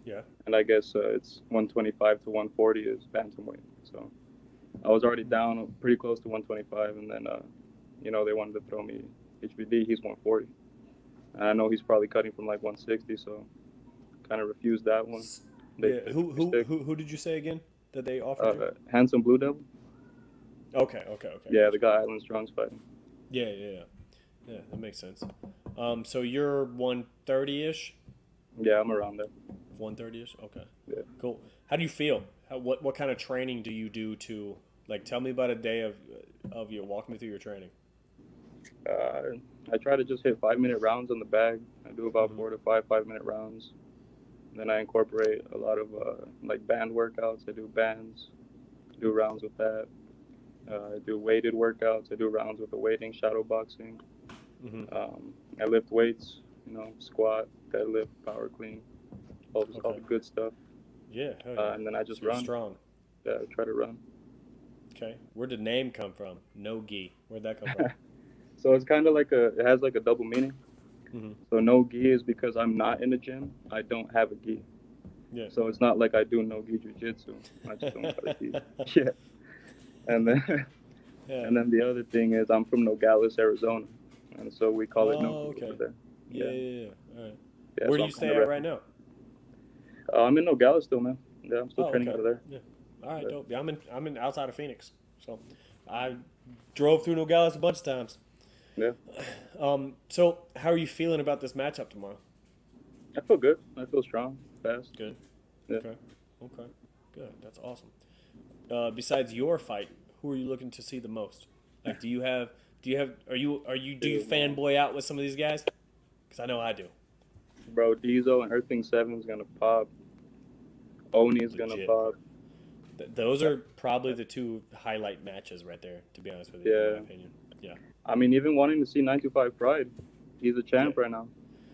Yeah. And I guess it's 125 to 140 is bantamweight. So I was already down pretty close to 125, and then, you know, they wanted to throw me HBD. He's 140. And I know he's probably cutting from like 160, so kind of refused that one. Who did you say again that they offered you? Handsome Blue Devil. Okay. Yeah, the guy Island Strong's fighting. Yeah, that makes sense. So you're 130-ish? Yeah, I'm around there. 130-ish? Okay. Yeah. Cool. How do you feel? What kind of training do you do to, like, tell me about a day of your, walk me through your training. I try to just hit 5-minute rounds on the bag. I do about 4 to 5 5-minute rounds. Then I incorporate a lot of like band workouts. I do bands, do rounds with that. I do weighted workouts. I do rounds with the weighting, shadow boxing. I lift weights, you know, squat, deadlift, power clean, all the good stuff. Yeah, hell yeah. And then I just You're run. strong. Yeah, I try to run. Okay. Where'd the name come from? No gi. Where'd that come from? So it's kind of like it has like a double meaning. So no gi is because I'm not in the gym. I don't have a gi. Yeah. So it's not like I do no gi jujitsu. I just don't have a gi. Yeah. And then the other thing is I'm from Nogales, Arizona, and so we call it no gi over there. Yeah. All right. Yeah, Where so do you stay at right now? I'm in Nogales still, man. Yeah, I'm still training over there. Yeah. All right, dope. Yeah, I'm in outside of Phoenix, so I drove through Nogales a bunch of times. Yeah. So how are you feeling about this matchup tomorrow? I feel good. I feel strong, fast. Good. Yeah. Okay. Good. That's awesome. Besides your fight, who are you looking to see the most? Like, do you fanboy out with some of these guys? Because I know I do. Bro, Diesel and Earthing 7 is gonna pop. Oni is gonna pop. Those are probably the two highlight matches right there, to be honest with you, in my opinion. Yeah. I mean, even wanting to see 925 Pride, he's a champ right now.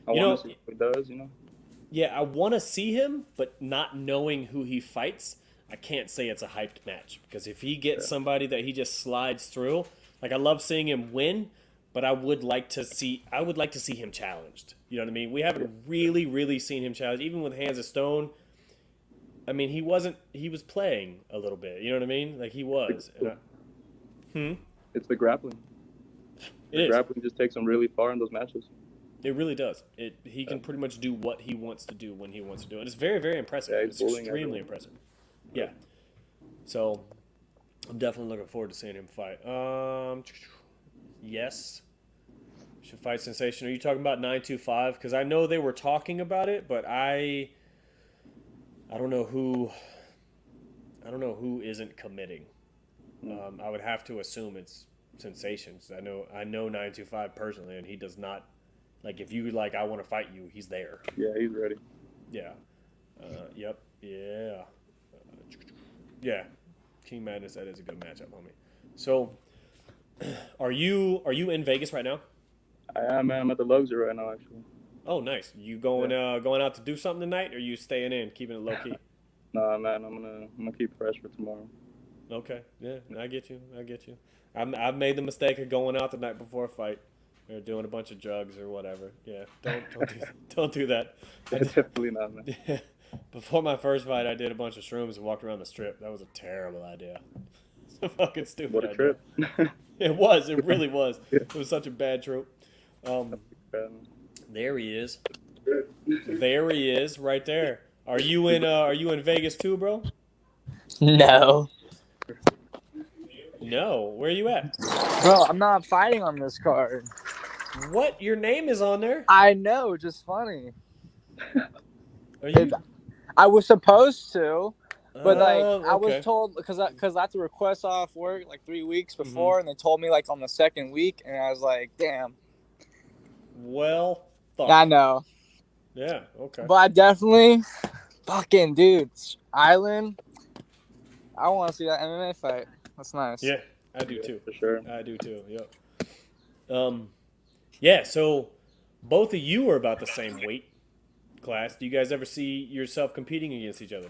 I want to see what he does, you know? Yeah, I want to see him, but not knowing who he fights, I can't say it's a hyped match. Because if he gets somebody that he just slides through, like, I love seeing him win, but I would like to see him challenged. You know what I mean? We haven't really, really seen him challenged. Even with Hands of Stone, I mean, he was playing a little bit. You know what I mean? Like, he was. It's the grappling. Grappling just takes him really far in those matches. It really does. He can pretty much do what he wants to do when he wants to do it. It's very, very impressive. Yeah, it's extremely impressive. Yeah. So I'm definitely looking forward to seeing him fight. Yes. Should fight Sensation. Are you talking about 925? Because I know they were talking about it, but I don't know who isn't committing. I would have to assume it's Sensations. I know 925 personally, and he does not. Like, if you I want to fight you, he's there. Yeah, he's ready. Yeah. Yep. Yeah. Yeah. King Madness, that is a good matchup, homie. So, are you in Vegas right now? I am, man. I'm at the Luxury right now, actually. Oh, nice. You going out to do something tonight, or you staying in, keeping it low key? Nah, man. I'm gonna keep fresh for tomorrow. Okay, yeah, I get you. I've made the mistake of going out the night before a fight, or doing a bunch of drugs or whatever. Yeah, don't do that. Definitely not, man. Yeah. Before my first fight, I did a bunch of shrooms and walked around the strip. That was a terrible idea. It's a fucking stupid What a idea. trip. It was. It really was. It was such a bad trip. There he is. There he is, right there. Are you in Vegas too, bro? No. No. Where are you at? Bro, I'm not fighting on this card. What? Your name is on there? I know, just funny. Are you? I was supposed to, but I okay. was told because I had to request off work like 3 weeks before, and they told me like on the second week, and I was like, damn. Well, I know. Yeah. Okay. But I definitely, fucking dude, Island. I want to see that MMA fight. That's nice. Yeah, I do too. For sure. I do too. Yep. Yeah. So both of you are about the same weight class. Do you guys ever see yourself competing against each other?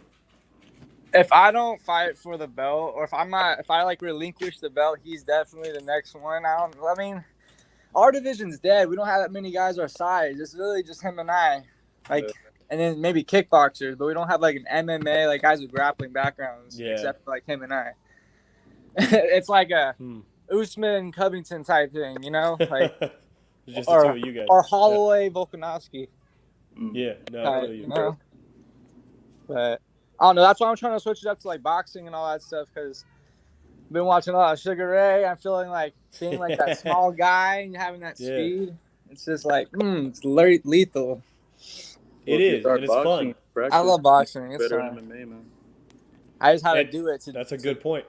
If I don't fight for the belt, or if I like relinquish the belt, he's definitely the next one. I mean, our division's dead. We don't have that many guys our size. It's really just him and I, and then maybe kickboxers, but we don't have like an MMA, like guys with grappling backgrounds, except for like him and I. It's like a Usman Covington type thing, you know, like just the two of you guys. Or Holloway Volkanovski. Yeah, no, I feel you. You know? But I don't know. That's why I'm trying to switch it up to like boxing and all that stuff, because I've been watching a lot of Sugar Ray. I'm feeling like being like that small guy and having that speed. It's just like it's lethal. It is, and it's fun. I love boxing. It's better fun. than MMA, man. I just had to do it. That's a good point.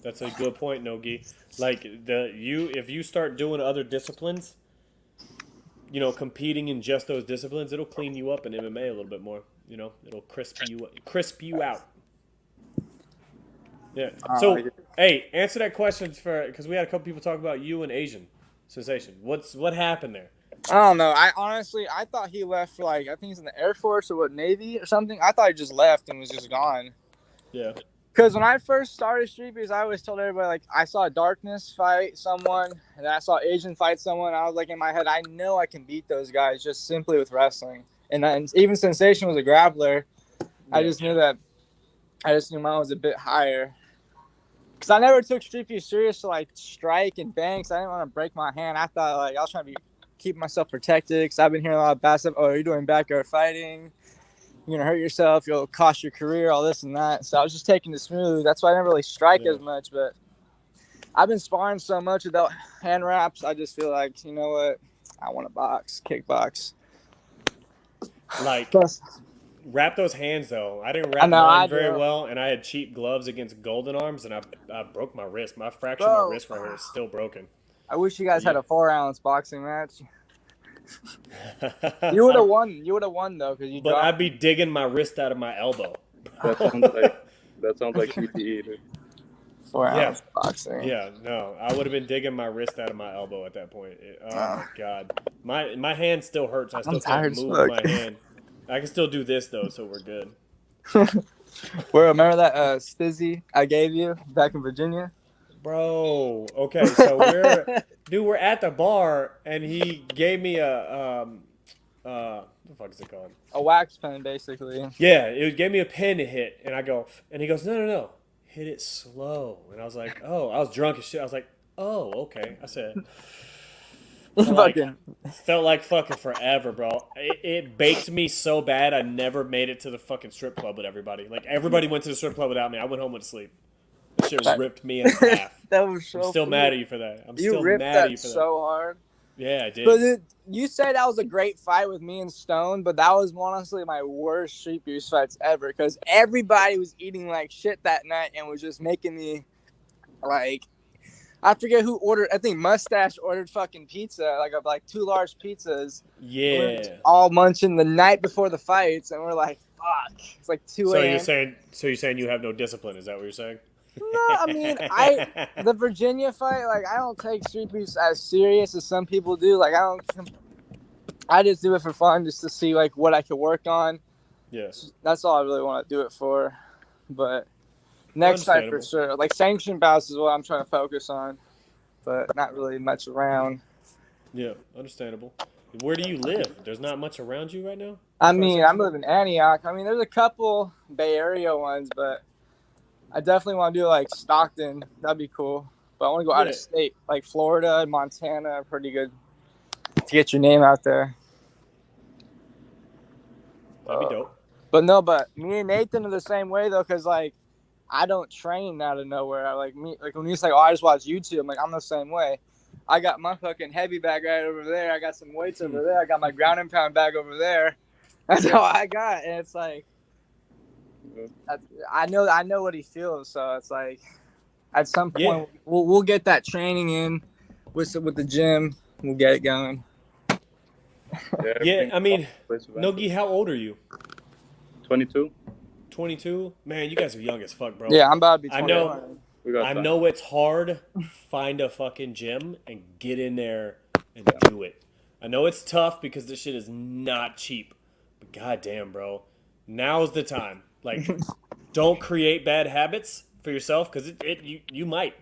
That's a good point, Nogi. Like if you start doing other disciplines, you know, competing in just those disciplines, it'll clean you up in MMA a little bit more. You know, it'll crisp you out. Yeah. So, hey, answer that question because we had a couple people talk about you and Asian Sensation. What happened there? I don't know. I thought he left for like, I think he's in the Air Force or Navy or something. I thought he just left and was just gone. Yeah. Because when I first started Streetbeefs, I always told everybody, like, I saw Darkness fight someone, and I saw Asian fight someone. I was like, in my head, I know I can beat those guys just simply with wrestling. And even Sensation was a grappler. I just knew mine was a bit higher. Because I never took Streetbeefs serious to, like, strike and bang, because I didn't want to break my hand. I thought, like, I was trying to keep myself protected, because I've been hearing a lot of bad stuff. Oh, you're doing backyard fighting. You're going to hurt yourself. You'll cost your career, all this and that. So I was just taking it smooth. That's why I never really strike as much. But I've been sparring so much without hand wraps. I just feel like, you know what? I want to kickbox. Like, wrap those hands, though. I didn't wrap mine very well, and I had cheap gloves against Golden Arms, and I broke my wrist. My fracture of my wrist right here is still broken. I wish you guys had a 4-ounce boxing match. You would have won. You would have won though, because you. But I'd be digging my wrist out of my elbow. That sounds like CTE, dude. 4-ounce boxing. Yeah, no, I would have been digging my wrist out of my elbow at that point. My god, my hand still hurts. I still can't move my hand. I can still do this though, so we're good. Where remember that stizzy I gave you back in Virginia? Bro, okay, so we're at the bar, and he gave me a what the fuck is it called? A wax pen, basically. Yeah, it gave me a pen to hit, and he goes, no, hit it slow, and I was like, oh, I was drunk as shit. I was like, oh, okay. I said, felt like fucking forever, bro. It baked me so bad, I never made it to the fucking strip club with everybody. Like everybody went to the strip club without me. I went home with sleep. That shit ripped me in half. That was so. I'm still mad at you for that. You ripped that so hard. Yeah, I did. But you said that was a great fight with me and Stone, but that was honestly my worst Streetbeefs fights ever, because everybody was eating like shit that night and was just making me like. I forget who ordered. I think Mustache ordered fucking pizza, like 2 large pizzas. Yeah. We're all munching the night before the fights, and we're like, fuck. It's like 2 So a.m. you're saying you have no discipline? Is that what you're saying? No, I mean, the Virginia fight, like, I don't take street beefs as serious as some people do. Like, I just do it for fun, just to see, like, what I can work on. Yeah. That's all I really want to do it for. But next fight for sure. Like, sanctioned bouts is what I'm trying to focus on, but not really much around. Yeah, understandable. Where do you live? There's not much around you right now? I mean, I live in Antioch. I mean, there's a couple Bay Area ones, but I definitely want to do like Stockton. That'd be cool. But I want to go out of state, like Florida and Montana are pretty good to get your name out there. That'd be dope. But me and Nathan are the same way though, because like I don't train out of nowhere. Like when you say, oh, I just watch YouTube, I'm like, I'm the same way. I got my fucking heavy bag right over there. I got some weights over there. I got my ground and pound bag over there. That's all I got, and it's like, I know what he feels. So it's like, at some point we'll get that training in with the gym. We'll get it going. Yeah, I mean, Nogi, how old are you? 22. 22? Man, you guys are young as fuck, bro. Yeah, I'm about to be 21. I know it's hard. Find a fucking gym and get in there and do it. I know it's tough because this shit is not cheap. But goddamn, bro. Now's the time. Like, don't create bad habits for yourself because you might.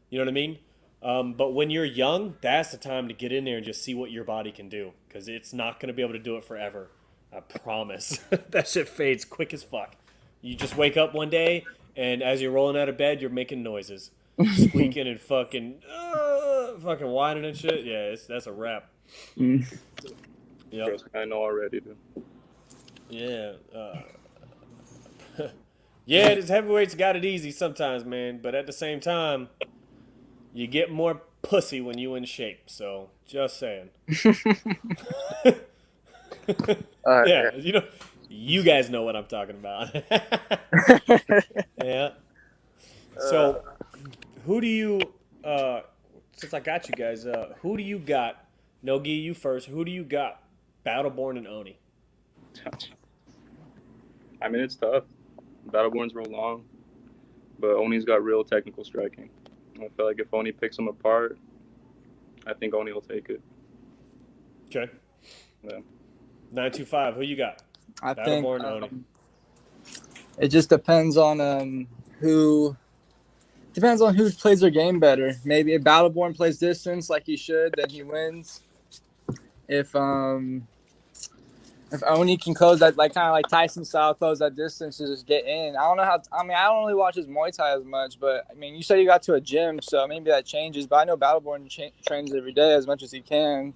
You know what I mean? But when you're young, that's the time to get in there and just see what your body can do because it's not going to be able to do it forever. I promise. That shit fades quick as fuck. You just wake up one day, and as you're rolling out of bed, you're making noises. Squeaking and fucking whining and shit. Yeah, that's a wrap. Yep. I know already, dude. Yeah. Yeah, this heavyweights got it easy sometimes, man. But at the same time, you get more pussy when you in shape. So, just saying. Yeah, you guys know what I'm talking about. Yeah. So, who do you, since I got you guys, who do you got? Nogi, you first. Who do you got? Battleborn and Oni. I mean, it's tough. Battleborn's real long, but Oni's got real technical striking. I feel like if Oni picks him apart, I think Oni will take it. Okay. Yeah. 925. Who you got? I Battleborn, think Oni. it just depends on who plays their game better. Maybe if Battleborn plays distance like he should, then he wins. If Oni can close that, like kind of like Tyson style, close that distance to just get in. I don't know how. I mean, I don't really watch his Muay Thai as much, but I mean, you said you got to a gym, so maybe that changes. But I know Battleborn trains every day as much as he can.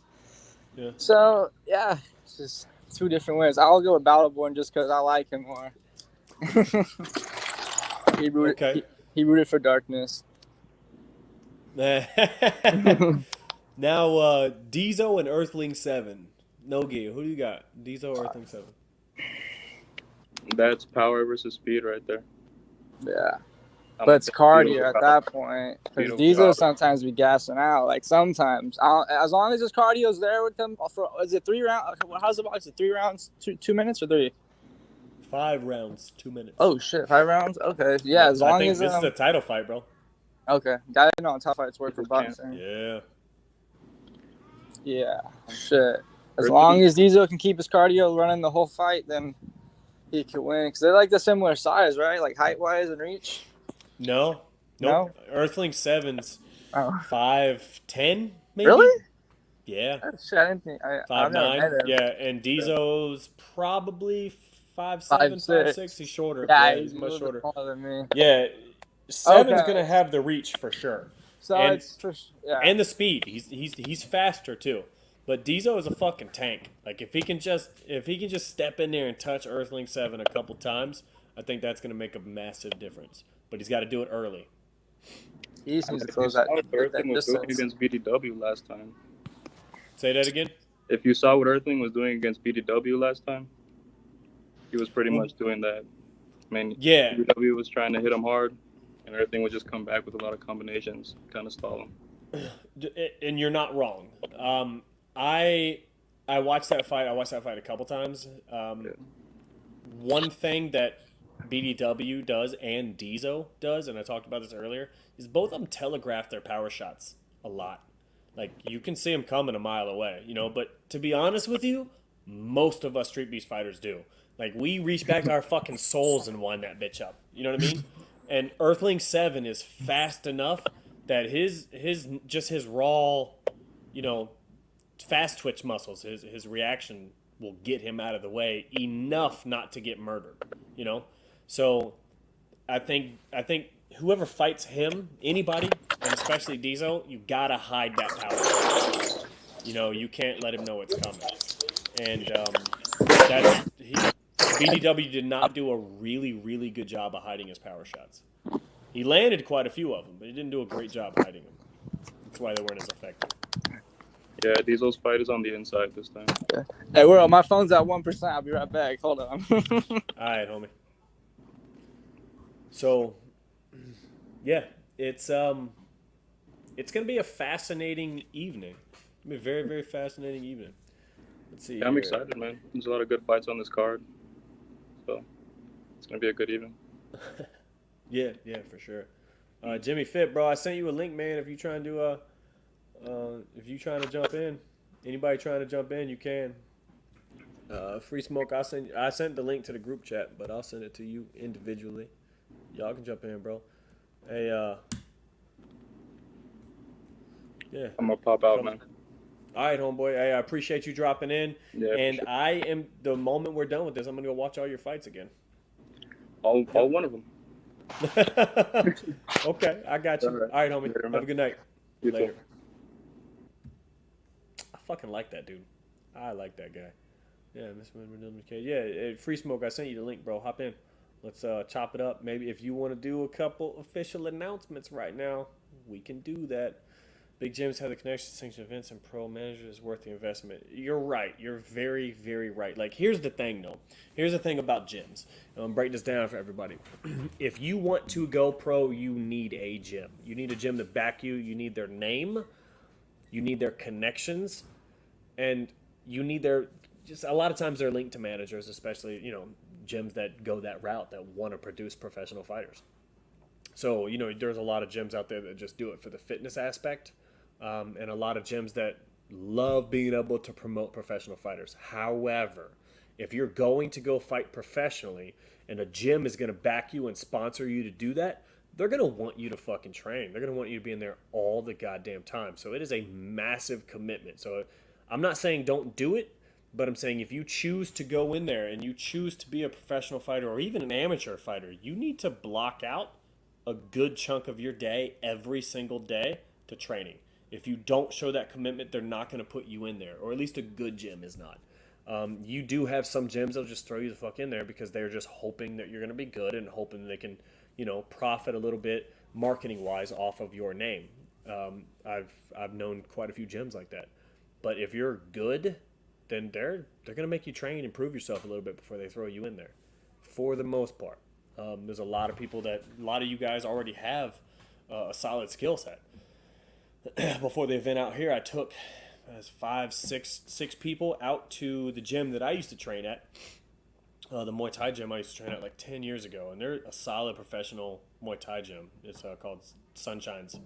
Yeah. So yeah, it's just two different ways. I'll go with Battleborn just because I like him more. He rooted for darkness. Now, Diesel and Earthling 7. Nogi, who do you got? Diesel or Earthling 7? That's power versus speed right there. Yeah. But it's cardio at that point. Because Diesel sometimes be gassing out. Like sometimes. As long as his cardio's there with him. Is it 3 rounds? How's it? Is it 3 rounds, 2 minutes or 3? 5 rounds, 2 minutes. Oh, shit. 5 rounds? Okay. Yeah, as long as... this is a title fight, bro. Okay. Gotta know top fights work for boxing. Yeah. Yeah. Shit. As long as Diesel can keep his cardio running the whole fight, then he can win. Because they're like the similar size, right? Like height-wise and reach? No. Earthling 7's 5'10", maybe? Really? Yeah. Oh, shit, I didn't think... 5'9". Yeah, and Diesel's probably 5'7", 5'6". He's shorter. Yeah, he's much shorter. Smaller than me. Yeah. 7's going to have the reach for sure. So and the speed. He's faster too. But Diesel is a fucking tank. Like if he can just step in there and touch Earthling 7 a couple times, I think that's going to make a massive difference. But he's got to do it early. He needs to close that Earthling was doing against BDW last time. Say that again? If you saw what Earthling was doing against BDW last time, he was pretty much doing that. I mean, yeah. BDW was trying to hit him hard, and Earthling would just come back with a lot of combinations, kind of stall him. And you're not wrong. I watched that fight. I watched that fight a couple times. one thing that BDW does and Diesel does, and I talked about this earlier, is both of them telegraph their power shots a lot. Like, you can see them coming a mile away, you know, but to be honest with you, most of us Street Beast fighters do. Like, we reach back to our fucking souls and wind that bitch up. You know what I mean? And Earthling 7 is fast enough that his raw, you know, fast twitch muscles, his reaction will get him out of the way enough not to get murdered, you know? So I think whoever fights him, anybody, and especially Diesel, you gotta hide that power. You know, you can't let him know it's coming. And BDW did not do a really, really good job of hiding his power shots. He landed quite a few of them, but he didn't do a great job hiding them. That's why they weren't as effective. Yeah, Diesel's fight is on the inside this time. Hey, Wero, my phone's at 1%. I'll be right back. Hold on. All right, homie. So, yeah, it's gonna be a fascinating evening. It's gonna be a very, very fascinating evening. Let's see. Yeah, I'm excited, man. There's a lot of good fights on this card, so it's gonna be a good evening. Yeah, for sure. Jimmy Fit, bro, I sent you a link, man. If you trying to jump in, anybody trying to jump in, you can. Free Smoke, I sent the link to the group chat, but I'll send it to you individually. Y'all can jump in, bro. Hey, yeah. I'm gonna pop out, man. All right, homeboy. Hey, I appreciate you dropping in. Yeah, and sure. The moment we're done with this, I'm gonna go watch all your fights again. All one of them. Okay, I got you. All right, homie. Later, Have a good night. You Later. too. I fucking like that dude. I like that guy. Yeah, Miss MK. Yeah, Free Smoke. I sent you the link, bro. Hop in. Let's chop it up. Maybe if you want to do a couple official announcements right now, we can do that. Big gyms have the connection to sanctioned events and pro managers is worth the investment. You're right. You're very, very right. Like, here's the thing, though. Here's the thing about gyms. Break this down for everybody. If you want to go pro, you need a gym. You need a gym to back you. You need their name. You need their connections. And you need their... Just a lot of times they're linked to managers, especially, you know, gyms that go that route, that want to produce professional fighters. So, you know, there's a lot of gyms out there that just do it for the fitness aspect. And a lot of gyms that love being able to promote professional fighters. However, if you're going to go fight professionally and a gym is going to back you and sponsor you to do that, they're going to want you to fucking train. They're going to want you to be in there all the goddamn time. So it is a massive commitment. So I'm not saying don't do it, but I'm saying if you choose to go in there and you choose to be a professional fighter or even an amateur fighter, you need to block out a good chunk of your day every single day to training. If you don't show that commitment, they're not going to put you in there, or at least a good gym is not. You do have some gyms that'll just throw you the fuck in there because they're just hoping that you're going to be good and hoping they can, you know, profit a little bit marketing-wise off of your name. I've known quite a few gyms like that. But if you're good, then they're going to make you train and prove yourself a little bit before they throw you in there, for the most part. There's a lot of you guys already have a solid skill set. Before the event out here, I took six people out to the gym that I used to train at, the Muay Thai gym I used to train at like 10 years ago, and they're a solid professional Muay Thai gym. It's called Sunshine's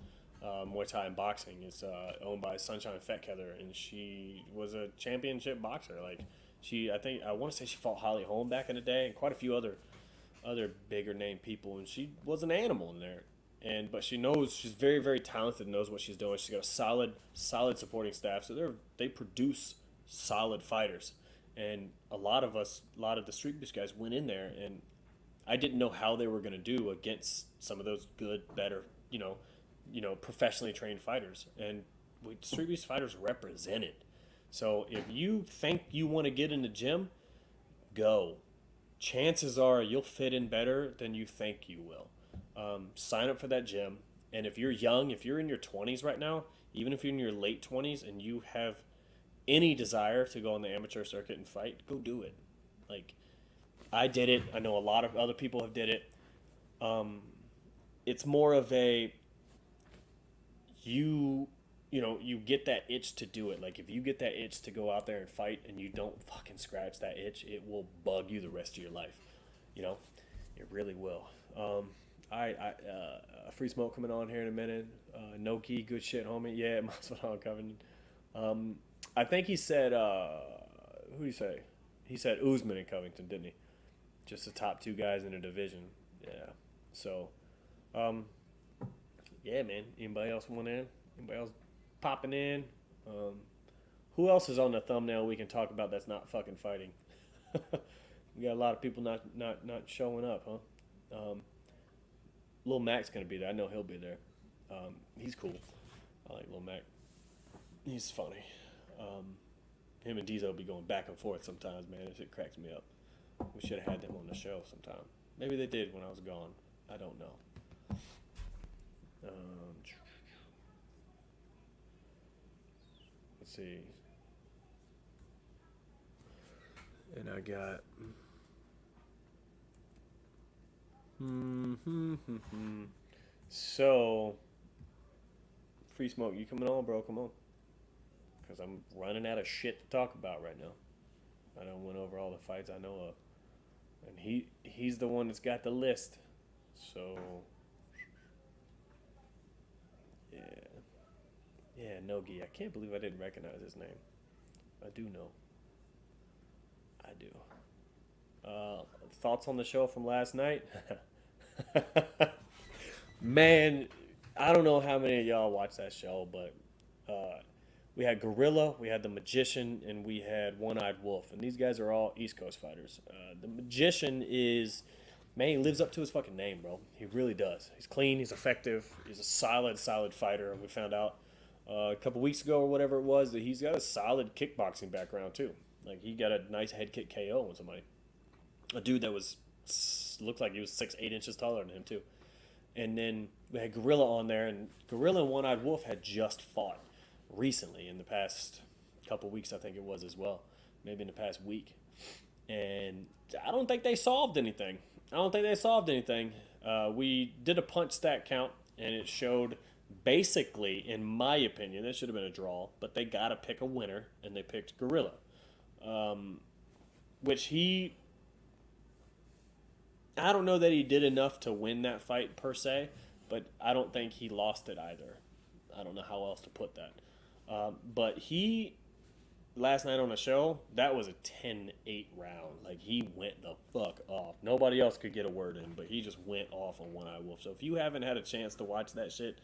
Muay Thai and Boxing. It's owned by Sunshine Fetkether, and she was a championship boxer. Like, I want to say she fought Holly Holm back in the day, and quite a few other bigger name people, and she was an animal in there. But she's very, very talented, knows what she's doing. She's got a solid supporting staff. So they produce solid fighters. And a lot of the Streetbeefs guys went in there, and I didn't know how they were going to do against some of those good, better, you know, professionally trained fighters. And Streetbeefs fighters represented. So if you think you want to get in the gym, go. Chances are you'll fit in better than you think you will. Sign up for that gym, and if you're young, if you're in your 20s right now, even if you're in your late 20s and you have any desire to go on the amateur circuit and fight, go do it. Like, I did it. I know a lot of other people have did it. It's more of a you you get that itch to do it. Like if you get that itch to go out there and fight and you don't fucking scratch that itch, it will bug you the rest of your life. It really will. Free Smoke coming on here in a minute. Noki, good shit, homie. Yeah, Masvidal coming. I think he said, who did he say? He said Usman and Covington, didn't he? Just the top 2 guys in the division. Yeah. So, yeah, man. Anybody else want in? Anybody else popping in? Who else is on the thumbnail we can talk about that's not fucking fighting? We got a lot of people not showing up, huh? Lil Mac's gonna be there. I know he'll be there. He's cool. I like Lil Mac. He's funny. Him and Diesel be going back and forth sometimes, man. It cracks me up. We should have had them on the show sometime. Maybe they did when I was gone. I don't know. Let's see. And I got... So, Free Smoke, you coming on, bro? Come on. Because I'm running out of shit to talk about right now. I done went over all the fights I know of. And he's the one that's got the list. So, yeah. Yeah, Nogi. I can't believe I didn't recognize his name. I do know. I do. Thoughts on the show from last night? Man, I don't know how many of y'all watched that show, but we had Gorilla, we had the Magician, and we had One-Eyed Wolf. And these guys are all East Coast fighters. The Magician is, man, he lives up to his fucking name, bro. He really does. He's clean, he's effective, he's a solid fighter. And we found out a couple weeks ago or whatever it was that he's got a solid kickboxing background too. Like he got a nice head kick KO on somebody. A dude that looked like he was 6'8" inches taller than him too. And then we had Gorilla on there, and Gorilla and One-Eyed Wolf had just fought recently in the past couple weeks, I think it was as well. Maybe in the past week. And I don't think they solved anything. We did a punch stat count, and it showed basically, in my opinion, it should have been a draw, but they got to pick a winner, and they picked Gorilla. Which I don't know that he did enough to win that fight per se, but I don't think he lost it either. I don't know how else to put that. But last night on the show, that was a 10-8 round. Like, he went the fuck off. Nobody else could get a word in, but he just went off on One-Eyed Wolf. So if you haven't had a chance to watch that shit,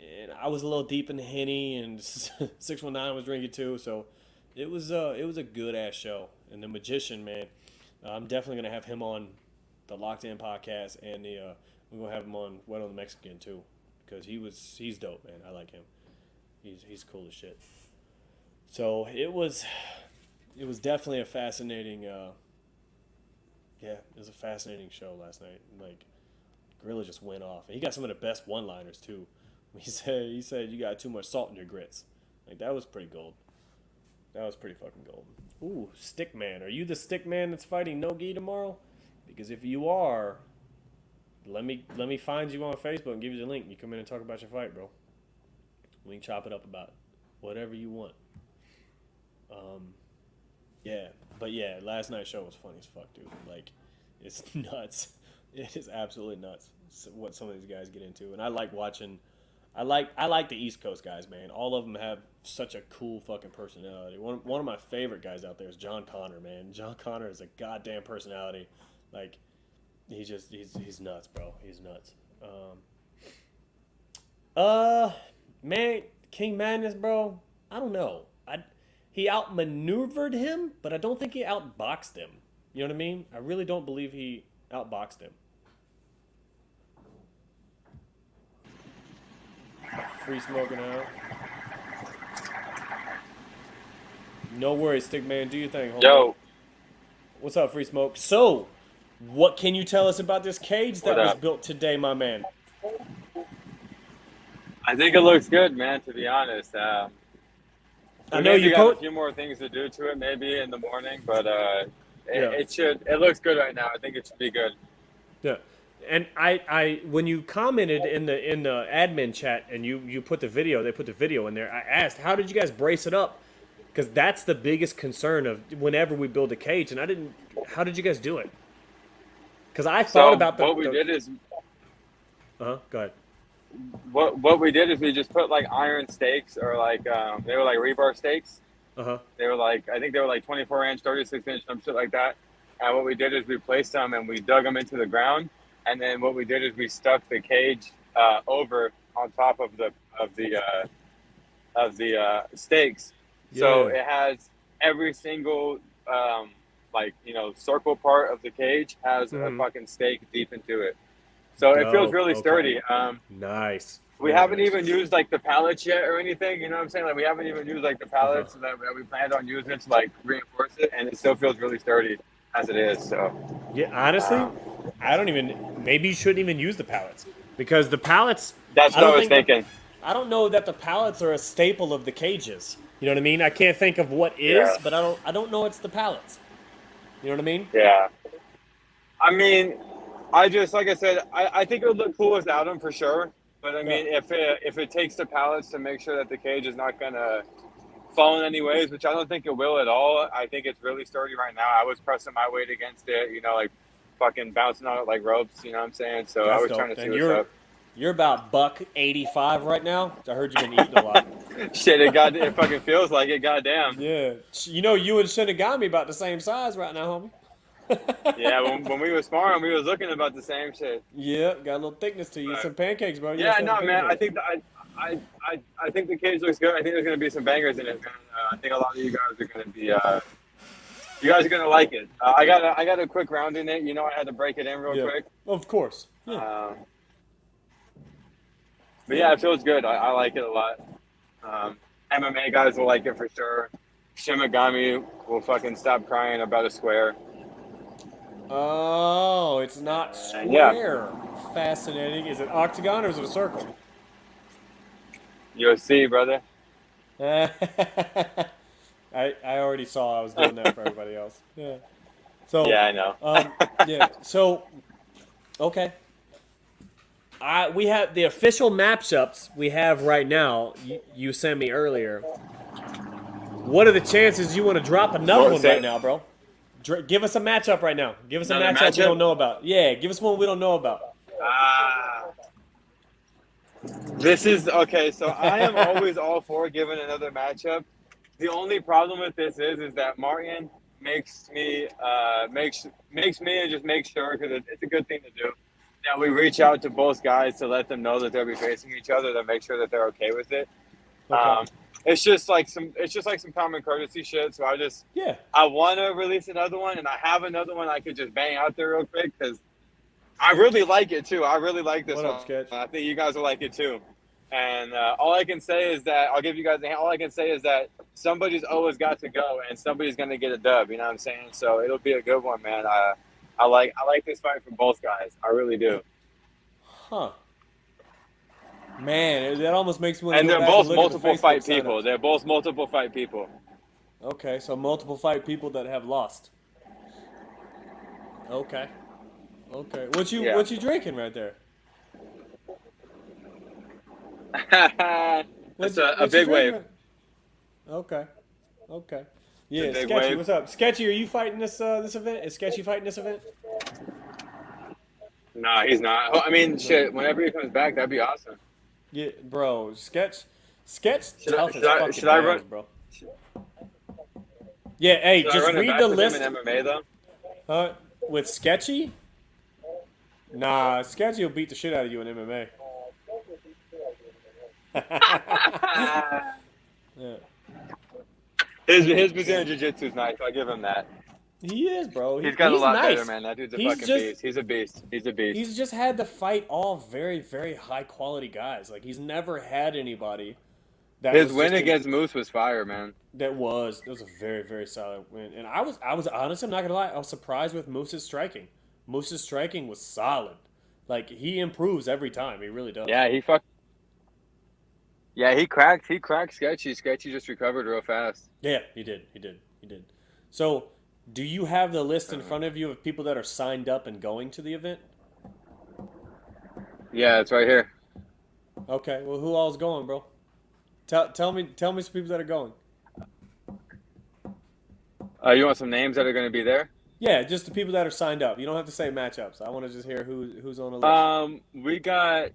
and I was a little deep in the Henny, and 619 was drinking too, so it was a good-ass show. And the Magician, man, I'm definitely going to have him on the Locked In podcast, and we're going to have him on Wero the Mexican too, because he's dope, man. I like him. He's cool as shit. So it was definitely a fascinating it was a fascinating show last night. Like, Gorilla just went off. And he got some of the best one-liners too. He said you got too much salt in your grits. Like, that was pretty gold. That was pretty fucking gold. Ooh, Stickman. Are you the Stickman that's fighting No-Gi tomorrow? Because if you are, let me find you on Facebook and give you the link. You come in and talk about your fight, bro. We can chop it up about whatever you want. Last night's show was funny as fuck, dude. Like, it's nuts. It is absolutely nuts what some of these guys get into. And I like watching. I like the East Coast guys, man. All of them have such a cool fucking personality. One of my favorite guys out there is John Connor, man. John Connor is a goddamn personality. Like, he's nuts, bro. He's nuts. Man, King Madness, bro. I don't know. He outmaneuvered him, but I don't think he outboxed him. You know what I mean? I really don't believe he outboxed him. Free Smoking out. No worries, Stickman. Do your thing, homie. Yo. What's up, Free Smoke? So, what can you tell us about this cage that was built today, my man? I think it looks good, man, to be honest. I know you got a few more things to do to it maybe in the morning, but it looks good right now. I think it should be good. Yeah. And when you commented in the admin chat and you put the video, they put the video in there. I asked, how did you guys brace it up? Because that's the biggest concern of whenever we build a cage. And I didn't. How did you guys do it? Because I thought about what we did is Go ahead. what we did is we just put like iron stakes, or like they were like rebar stakes. They were like, I think they were like 24-inch, 36-inch, some shit like that. And what we did is we placed them and we dug them into the ground. And then what we did is we stuck the cage over on top of the stakes. Yeah. So it has every single circle part of the cage has a fucking stake deep into it. So it feels really sturdy. Nice. We haven't even used like the pallets yet or anything. You know what I'm saying? Like we haven't even used like the pallets that we planned on using to like reinforce it, and it still feels really sturdy as it is. So yeah, honestly, I don't even. Maybe you shouldn't even use the pallets, because the pallets. That's what I was thinking. I don't know that the pallets are a staple of the cages. You know what I mean? I can't think of what is, but I don't know it's the pallets. You know what I mean? Yeah. I mean, I just, like I said, I think it would look cool without them for sure. But I mean, if it takes the pallets to make sure that the cage is not gonna fall in any ways, which I don't think it will at all. I think it's really sturdy right now. I was pressing my weight against it, you know, like fucking bouncing on it like ropes. You know what I'm saying? So I was trying to see what's up. You're about $185 right now. I heard you've been eating a lot. Shit, it fucking feels like it. Goddamn. Yeah, you know, you and Shinigami about the same size right now, homie. Yeah, when we were sparring, we was looking about the same shit. Yeah, got a little thickness to you. Some pancakes, bro. Yeah, no, man. I think I think the cage looks good. I think there's gonna be some bangers in it, man. I think a lot of you guys are gonna be. You guys are gonna like it. I got a quick round in it. You know, I had to break it in real quick. Of course. Yeah. But yeah, it feels good. I like it a lot. MMA guys will like it for sure. Shinigami will fucking stop crying about a square. Oh, it's not square. Yeah. Fascinating. Is it octagon or is it a circle? UFC, brother. I already saw I was doing that for everybody else. Yeah. So yeah, I know. Yeah. So okay. We have the official matchups we have right now. You sent me earlier. What are the chances you want to drop another one right now, bro? Give us a matchup right now. Give us a matchup we don't know about. Yeah, give us one we don't know about. This is okay. So I am always all for giving another matchup. The only problem with this is that Martin makes me and just makes sure, because it's a good thing to do, that we reach out to both guys to let them know that they'll be facing each other, to make sure that they're okay with it. Okay. It's just like some common courtesy shit. So I want to release another one, and I have another one I could just bang out there real quick, because I really like it too. I really like this one. Sketch? I think you guys will like it too. And all I can say is that all I can say is that somebody's always got to go, and somebody's gonna get a dub. You know what I'm saying? So it'll be a good one, man. I like this fight from both guys. I really do. Huh. Man, that almost makes me want to And go they're back both and look multiple at the fight Facebook people. setups. They're both multiple fight people. Okay, so multiple fight people that have lost. Okay. What you drinking right there? It's a big wave. Okay. Yeah, big Sketchy, wave. what's up? Sketchy, are you fighting this event? Is Sketchy fighting this event? Nah, he's not. I mean, shit. Whenever he comes back, that'd be awesome. Yeah, bro. Sketch. Should I run? Bro. Yeah, hey, Should just I run it read back the with list. him in MMA though? With Sketchy? Nah, Sketchy will beat the shit out of you in MMA. Yeah. His Brazilian Jiu-Jitsu is nice. I'll give him that. He is, bro. He's got a lot nice. better, man. That dude's a fucking beast. He's a beast. He's just had to fight all very, very high quality guys. Like, he's never had anybody that his win against Moose was fire, man. That was a very, very solid win. And I was honest, I'm not gonna lie, I was surprised with Moose's striking. Moose's striking was solid. Like, he improves every time. He really does. Yeah, he cracked Sketchy. Sketchy just recovered real fast. Yeah, he did. So, do you have the list in front of you of people that are signed up and going to the event? Yeah, it's right here. Okay. Well, who all's going, bro? Tell me some people that are going. You want some names that are going to be there? Yeah, just the people that are signed up. You don't have to say matchups. I want to just hear who's on the list. We got.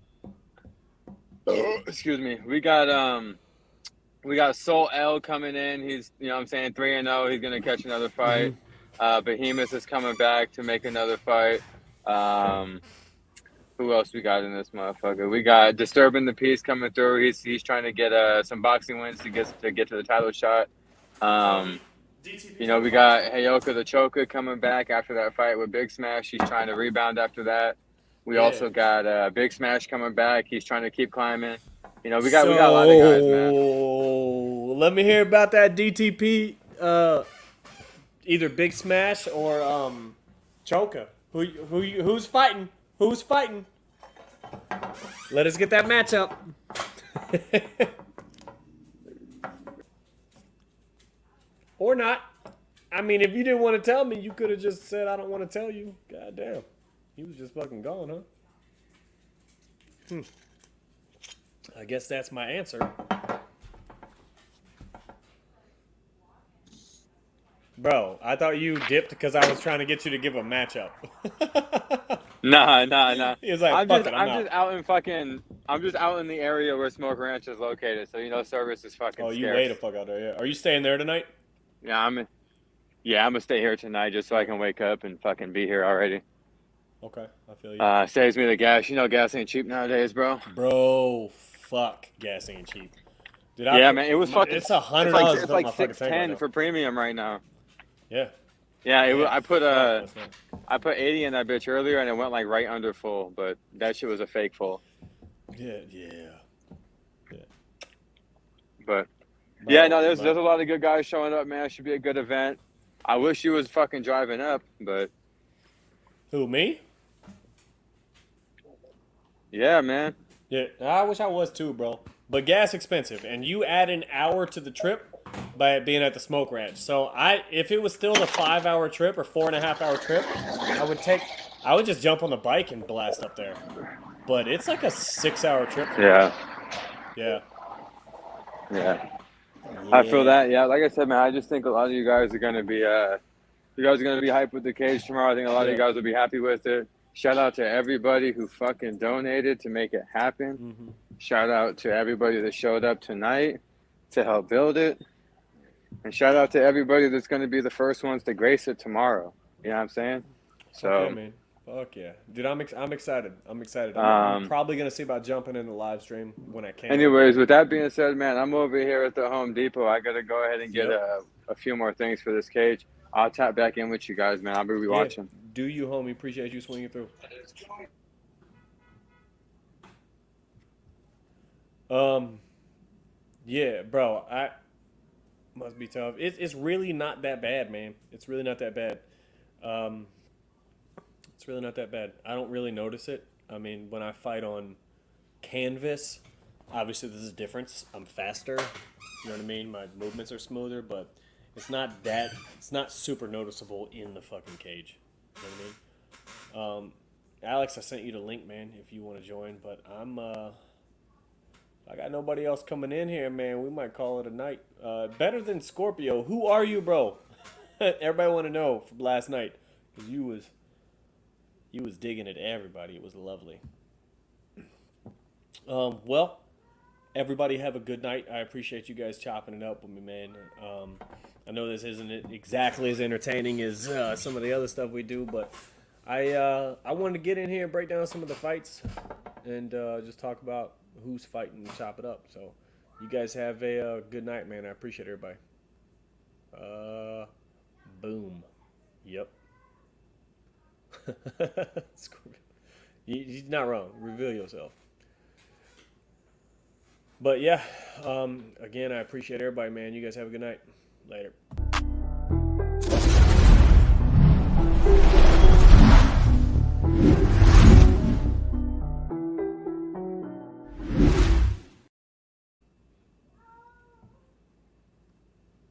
Excuse me. We got Soul L coming in. He's, you know what I'm saying, 3-0. He's going to catch another fight. Behemoth is coming back to make another fight. Who else we got in this motherfucker? We got Disturbing the Peace coming through. He's trying to get some boxing wins to get to the title shot. You know, we got Hayoka the Choker coming back after that fight with Big Smash. He's trying to rebound after that. We also got Big Smash coming back. He's trying to keep climbing. You know, we got a lot of guys, man. Let me hear about that DTP. Either Big Smash or Choka. Who's fighting? Who's fighting? Let us get that matchup. Or not. I mean, if you didn't want to tell me, you could have just said, I don't want to tell you. God damn. He was just fucking gone, huh? I guess that's my answer. Bro, I thought you dipped because I was trying to get you to give a matchup. Nah. He was like, I'm fuck just it, I'm out in the area where Smoke Ranch is located, so you know service is fucking Oh, you scarce. way the fuck out there, yeah. Are you staying there tonight? Yeah, I'm gonna stay here tonight just so I can wake up and fucking be here already. Okay, I feel you. Saves me the gas. You know gas ain't cheap nowadays, bro. Bro, fuck, gas ain't cheap. Dude, Man, it was fucking. It's $100. It's like $610 for premium right now. Yeah. Yeah, I put that's not- I put 80 in that bitch earlier and it went like right under full, but that shit was a fake full. Yeah. But yeah, no, there's a lot of good guys showing up, man. It should be a good event. I wish you was fucking driving up, but Who, me? yeah, man. Yeah, I wish I was too, bro. But gas expensive, and you add an hour to the trip by it being at the Smoke Ranch. So if it was still a 5-hour trip or 4.5-hour trip, I would just jump on the bike and blast up there. But it's like a 6-hour trip. Yeah. I feel that. Yeah, like I said, man, I just think a lot of you guys are gonna be hyped with the cage tomorrow. I think a lot of you guys will be happy with it. Shout out to everybody who fucking donated to make it happen. Shout out to everybody that showed up tonight to help build it. And shout out to everybody that's going to be the first ones to grace it tomorrow. You know what I'm saying? So, okay, man. Fuck yeah. Dude, I'm excited. I'm probably going to see about jumping in the live stream when I can. Anyways, with that being said, man, I'm over here at the Home Depot. I got to go ahead and get a few more things for this cage. I'll tap back in with you guys, man. I'll be rewatching. Do you, homie. Appreciate you swinging through. Yeah, bro. Must be tough. It's really not that bad, man. It's really not that bad. It's really not that bad. I don't really notice it. I mean, when I fight on canvas, obviously there's a difference. I'm faster. You know what I mean? My movements are smoother, but it's not super noticeable in the fucking cage. You know what I mean? Alex, I sent you the link, man, if you want to join, but I got nobody else coming in here, man. We might call it a night. Better than Scorpio. Who are you, bro? Everybody want to know from last night, because you was digging at everybody. It was lovely. Well, everybody have a good night. I appreciate you guys chopping it up with me, man. I know this isn't exactly as entertaining as some of the other stuff we do, but I wanted to get in here and break down some of the fights and just talk about who's fighting and chop it up. So you guys have a good night, man. I appreciate everybody. Boom. Yep. He's not wrong. Reveal yourself. But yeah, again, I appreciate everybody, man. You guys have a good night. Later.